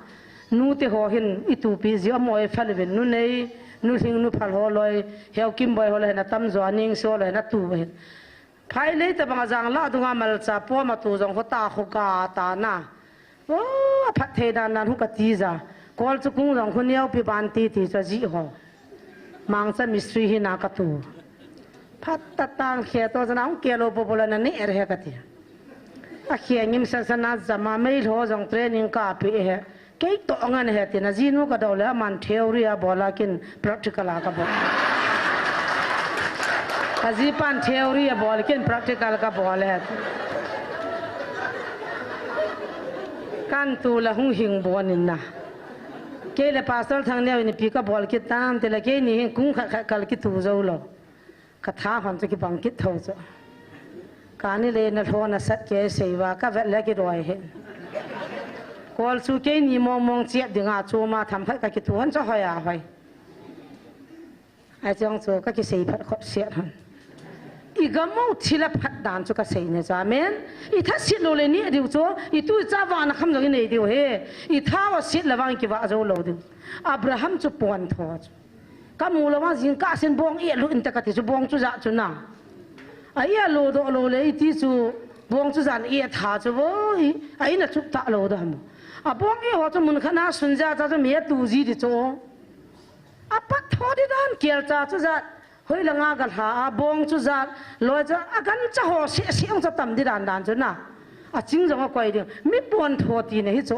nu te ho hin itu pi zia moi phalven nu nei nu hing nu phal ho loi heo kim boy ho le na tam zo aning so le na tu hen phai le ta bang jang la dunga mal cha po ma tu jong ho ta kho ka ta na o phat the dan nan hu ka ti za kol chu kung jong khun yau pi ban ti ti cha ji ho mang cha mystery hi na ka tu phat ta tang khe to jana ong ke lo po bola na ne er he ka ti a khe ngim sa sana zama mai ho jong training ka pi he cái tổ ngân hệ thì là gì nó có đầu là man theory à bỏ là kin practical à các bạn cái gì pan theory à bỏ là kin practical các bỏ là can tu là hung hình bỏ nên na cái là pastor thằng này này pika bỏ cái tam thì là cái này cũng khai cái tu dâu lo cái thà hoàn cho cái bằng cái thâu cho cái này lên là thua là sát cái xây và cái vật là cái đòi hết còn số cái ni mong chết đi ngã chỗ mà thầm phải cái tuần cho hỏi à hỏi ai trong chỗ cái xây phát khó chết hơn ý cái mong chỉ là phát đàn cho cái xây này cho amen ý thắt xịt lô lên nè điều chỗ ý tôi cha vàng nó không được cái này điều he ý tháo vào xịt là vàng cái vợ dâu lô điều Abraham cho buồn thôi cái mù là vàng riêng cả xin buông ý lô in ta cái cho buông cho dạ cho nào ấy lô đó lô lấy tí cho buông cho dạ ý thả cho với ấy là chụp tạ lô đó mà bông ấy họ cho mình khán giả xuân ra cho mẹ tu gì đi cho bắt thôi đi đan kia cho ra hơi là ngã cái hà bông cho ra rồi cho gần cho họ sẽ cho tầm đi đàn cho na chính rằng quay đi mi buồn thôi thì này cho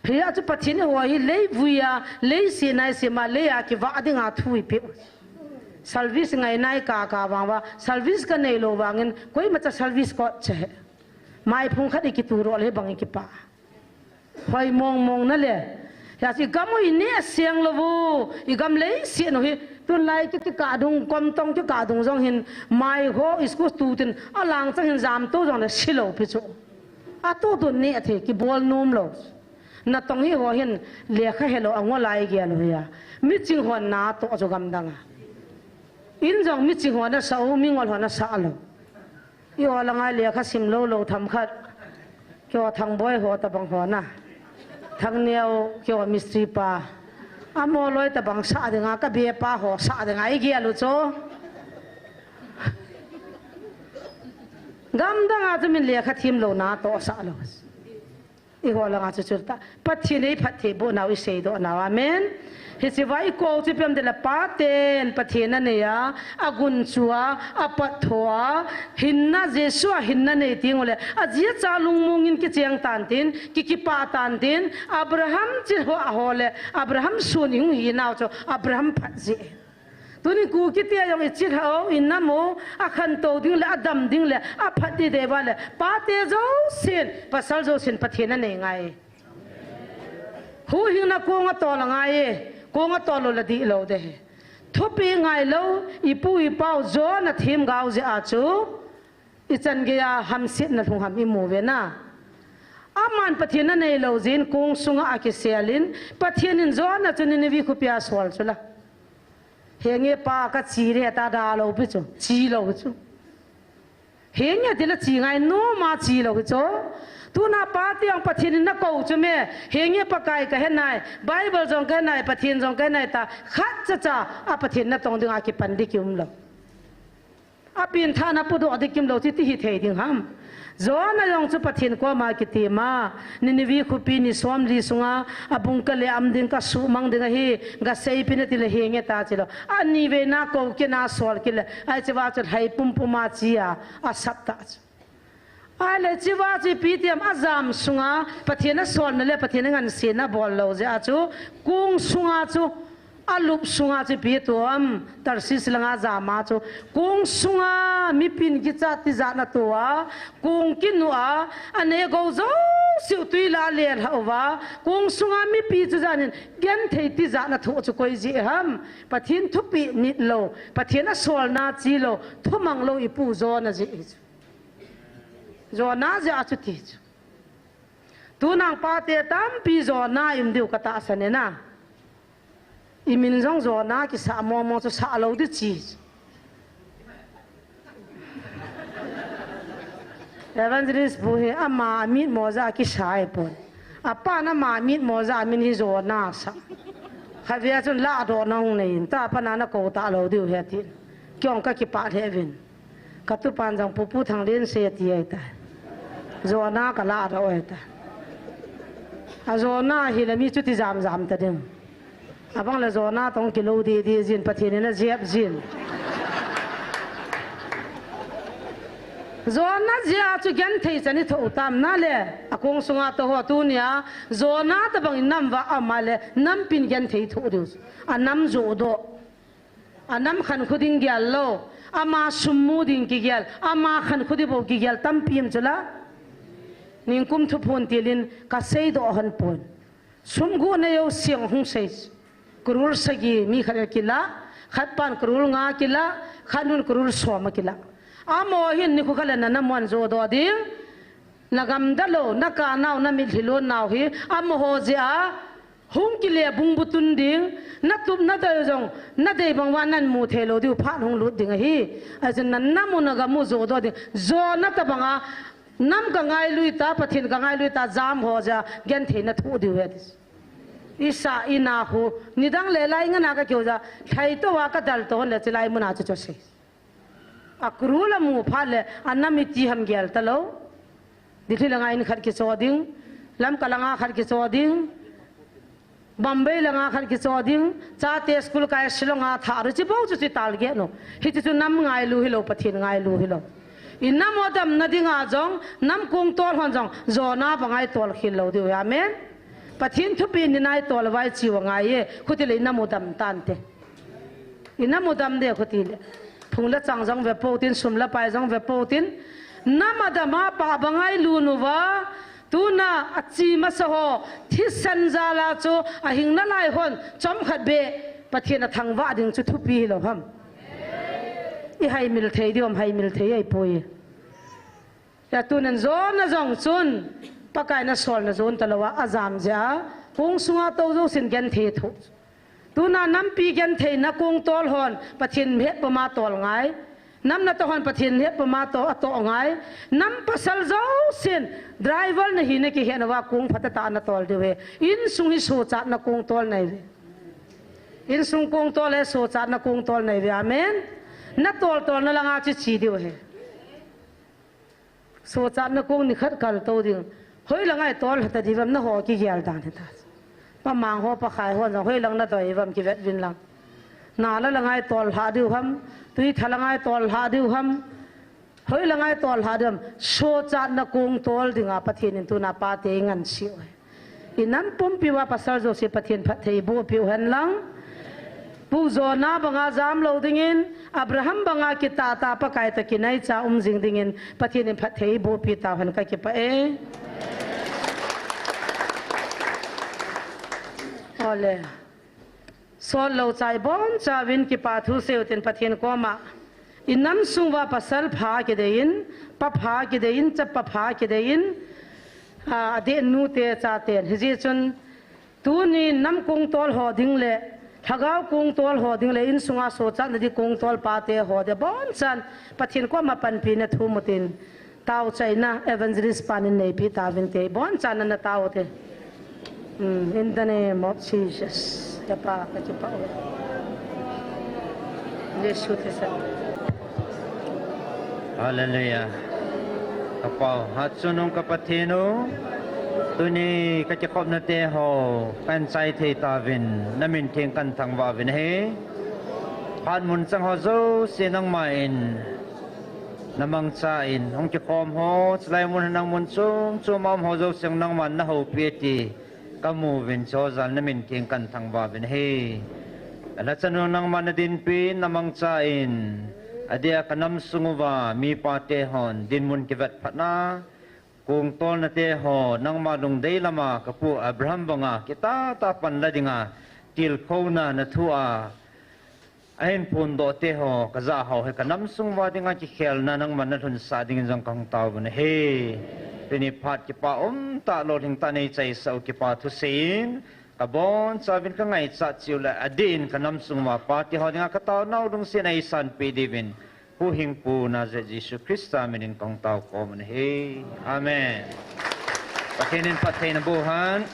thì cho bắt thiên họ lấy vui lấy xe này xe mà lấy cái vợ đi ngã thui bị service ngày nay cả vàng và service cái này lo vàng coi mà cho service có chế mai phong khách đi cái tu rồi lấy bằng cái pa hoài mong nè lệ, ya chỉ gam hồi nè xiang lo vu, gam lấy xiên rồi, tuần lại cái cả đồng com tông cái cả đồng dòng hin mai ho isco tu tin, lang sang hin zam tu dòng là xí lo bị chỗ, tu tuần nè thì cái bol nôm lo, na tông hi ho hin lệ khai hello ang lại kia lo ya, mi chinh ho na to cho gam dang in dòng mi chinh ho na sao mi ngol ho na sa lo, yo lang ai lệ khai sim lo tham khát, kêu thằng boy ho ta bang ho na thằng neo kêu mystery pa อโมลอยแต่บังสะดึงก็เบียป้าหอสะดึงไอ้เกียลุโจกำดังอาจจะมีเลี้ยขัดทีมโลนาโตสะลุอีกหัวละอาจจะจุดตาปัจจุบันปัจจุบันนาวิเศษโดนาวามินเฮสิว่าอีกคนที่เป็นเดลปาเตนปัจจุบันเนี่ยอากุนชัวอาปัตถัวหินน่าเจสัวหินน่าเนี่ยทิ้งเลยอาเจียจาลุงมุงินกิเจียงตันตินกิปาตันตินอับราฮัมจิหัวหัวเลยอับราฮัมส่วนหิงหินเอาจ้ะอับราฮัมพัดเจตัวนี้กูคิดยังอิจิตเขาอินน้ำโมอาขันโตดิ้งเลยอดัมดิ้งเลยอาพัดดีเดวะเลยปาเตโจสินภาษาโจสินปัจจุบันเนี่ยไงหูหิงนักกูงตัวละไงกูงตัวละดีเราเด้ทุบปีไงเราอีปูอีเป้าโจนัดทีมกาวจะอาจูอิจันเกียหัมสิทนัดหงหัมอิมูเวน่าอามันปัจจุบันเนี่ยเราจินกูงสุงอาคิเซียลินปัจจุบันโจนัดจุนนิวิคุปิอาสวอลจุละเฮียงปากก็จีเรตาดาเราไปจูจีเราจูเฮียงที่ละจีไงโนมาจีเราจูตัวน่าปาที่ยังปัจจุบันนักกูจูเม่เฮียงปากไก่ก็เห็นไหนไบเบิลจงก็เห็นไหนปัจจุบันจงก็เห็นไหนตาขัดจ้าอาปัจจุบันตรงดึงอาคิปันดิคิมเราอาปินท่านับปุโดอดิคิมเราที่ฮิตเฮดิงฮัมโจน่ายองจุปัจจุบันกว่ามาคิดมานินิวิคุปีนิสวมลีสุงาอาบุงกะเลอัมดิงกัสุมังดิงะฮีกัเซย์ปินติเลเฮงเตาจิโลอันนี้เวน่าโกกินาสวลกิเลไอจิวาจุดไฮปุ่มปุ่มมาจียาอาสับตาจไอเลจิวาจิปีเตียมอาจามสุงาปัจจุบันสวลนั่นแหละปัจจุบันงันเสียนะบอลเราจะอาจูกุ้งสุงาจูอาลุบสุงาจิปีตัวมตัดสิสลงาจามาจูกุ้งสุงามีปินกิจติจานะตัวกุ้งกินนัวอันนี้ก็จะสิวตุยลาเลียร์หัวกุ้งสุงามีปีจุจานินยันเทติจานะทุจุกอยจีฮัมปะทินทุปีนิดโลปะทินสวลนาจีโลทุมังโลอีปูโจนะจีโจนาจะอาจุติตูนังปาเตตัมปีโจนาอิมดิวกตาสเนนะอีมินจงโจนาคิสามมจะสาโลดิจีเอวันจิริสบุเฮอามามิดโมซาคิสายปนอาป้านามามิดโมซามินฮิโจนาสะข้าเวียจนลาดอนงเนี่ยตาปนานาโกตาโลดิวเฮตินกี่องก็คิปาเทวินกัตุปันจังปูปูทางเรียนเสียทีไอตาโจนาก็ลาดเอาไอตาอาโจนาฮิลามีจุดที่จามตะเดิมอาบังเลโจนาต้องกิโลดีจินปะทีนี่นะเจ็บจินโจนาเจ้าจุกันเทจันิทุตามนั่นแหละอากงสุงาตัวตัวเนี่ยโจนาตะบังน้ำว่าอามาเลน้ำปินกันเททุดิวอันน้ำโจโดอันน้ำขันขุดิงเกลโลอามาสุมูดิงกิเกลอามาขันขุดิบกิเกลตั้มพิมจุละนิ่งคุมทุพนตีลินกัสเซย์โดหันปนสุมกูเนยเสียงหงเซย์กรูลสกีมีขัดกิละขัดปานกรูลงากิละขัดนุนกรูลสวมกิละอาโมหินนี่คุกเลนน้ำมันโจดอดิงนักำดัลโลนักการนาวนัมิลิโลนาวฮีอาโมโฮเจียหงกิเลบุงบุตุนดิงนักตุบนักเดยจงนักเดยบางวันนั้นมูเทโลดิวพาหงลุดดิงฮีไอ้เจนนั้นน้ำมุนนักมูโจดอดิงโจนักตะบังอาน้ำกังไงลุยตาปะทินกังไงลุยตาจามโฮเจียเกนเทนัทูดิวเฮดิสอิสาอินาคูนิดังเลไลงั้นนักเกี่ยวจะใช้ตัวว่าก็ดัลตัวเลจิไลมุนาจุดเสอักรูละมูพาเลอันนั้นมิตีฮัมเกลตะโลดิที่ละไงนี่ขัดกิจวัตรลำกะลังอาขัดกิจวัตรบัมเบย์ละงาขัดกิจวัตรจ้าเตสกุลกายสิลงอาถารุจิบ้าจุดที่ตาลเกโนฮิตจุดน้ำไงลูฮิโลปะทินไงลูฮิโลอินน้ำมดำนัดงาจงน้ำกุ้งตัวหันจงโจนาบังไงตัวฮิโลดิวอาเมนปะทินทุบีนินายตัวละไว้ชีวงไงเย่คุติเลยน้ำมดำตันเตอินน้ำมดำเดียคุติเลยพุงละจังจังเวปโปตินสุมละไปจังเวปโปตินน้ำมดำมาปะบังไงลูนูวะตูน่าอัจฉีมาสโหที่สันจาลาโจอาหิงนั่นไล่คนจอมขัดเบะปะเทียนทางว่าดึงจุดทุบีเหรอฮัมอีให้มิลเทย์ดิอมให้มิลเทย์ไอ้ปุยแต่ตูนั้นโจนนะจงจุนปะกายน่ะสอนน่ะโจนตะละวะอาจามจ้าคงสุงาโตโจสินกันเททุตูน่าน้ำปีกันเทนักคงตอลหอนปะเทียนเฮ็ดประมาตอลไงน้ำนัตหอนปะเทียนเฮ็ดประมาตอตอไงน้ำปัสสาวะโจสินไดรเวอร์นี่หินกี่เห็นว่าคงพัฒนาตาหน้าตอลด้วยอินสุงหิโซจัดนักคงตอลไหน อินสุงกงตัวเลโซจัดนักกงตัวในเวียเมนนักตัวนั่นละงาจิชีเดียวเหโซจัดนักกงนี่ขัดกันตัวดิ่งเฮ้ยละไงตัวแต่ดีวันนั้นหัวกี่เกียร์ด่านเหตุป้ามังหัวป้าขายหัวจะเฮ้ยลังนั่นตัวอีวันกี่เวทวินลังนาละไงตัวหาดิวฮัมตุยทะละไงตัวหาดิวฮัมเฮ้ยละไงตัวหาดิวโซจัดนักกงตัวดิ่งอาปะเทียนตัวนาปาเตงันชิวอินั้นปุ่มพิวาปัสสาวะโจเซปะเทียนพัทเทบูพิวหันลังผู้โจนาบังอาจามโลดิ่งินอับราฮัมบังอาคิตาตาปะไก่ตะกินไอจ่าจิงดิ่งินปะเทียนพัทเทบูพิตาหันกักิปะโอเลโซโลใจบอนจาวินกิปาทุเซวตินปะเทียนกอมาอินั้นสุงวาปัสสลพากิเดยินปะพากิเดยินจับปะพากิเดยินเดนูเตจ่าเตนฮิจิจุนตูนี่น้ำกงตอลหอดิ่งเล่ถ้าเกากงตอลหอดิ่งเล่อินสุงอาโซจันนดีกงตอลปาเตหอเดบอนจันปะเทียนกอมาปันปีนทูมุตินตาวใจนะเอเวนจลิสปานินในปีตาวินเตบอนจันนันตาวเตin the name of Jesus จะปาจะปาเยซูเตสัน Hallelujah. Kapau hatsunong kapatino tuni kachakop na teho kansai te tavin namin ting kantang wavin he pan mun sang ho zo sinang main namang sain hong chakom ho slai mun nang mun sum sumam ho zo sing nang man na ho pieti kamu vin so zal namin ting kantang wavin he ala sanung nang man na din pin namang sain adia kanam sunguwa mi pate hon din mun kivat patna kung tol na te ho nang malung day lama kapu Abraham banga kita tapan ladinga til kona na thua ain pundo te ho kaza ho he kanam sungwa dinga chi khel na nang man na thun sa ding jang kang taw ban he pini phat ki pa ta lo thing ta nei chai sau ki pa thu sin kabon sabin ka ngai cha chiula adin kanam sungwa pa ti ho dinga ka taw nau dung sin ai san pi divin hu hing pu na je Jesu Christa minin kong taw ko man he amen patenin paten buhan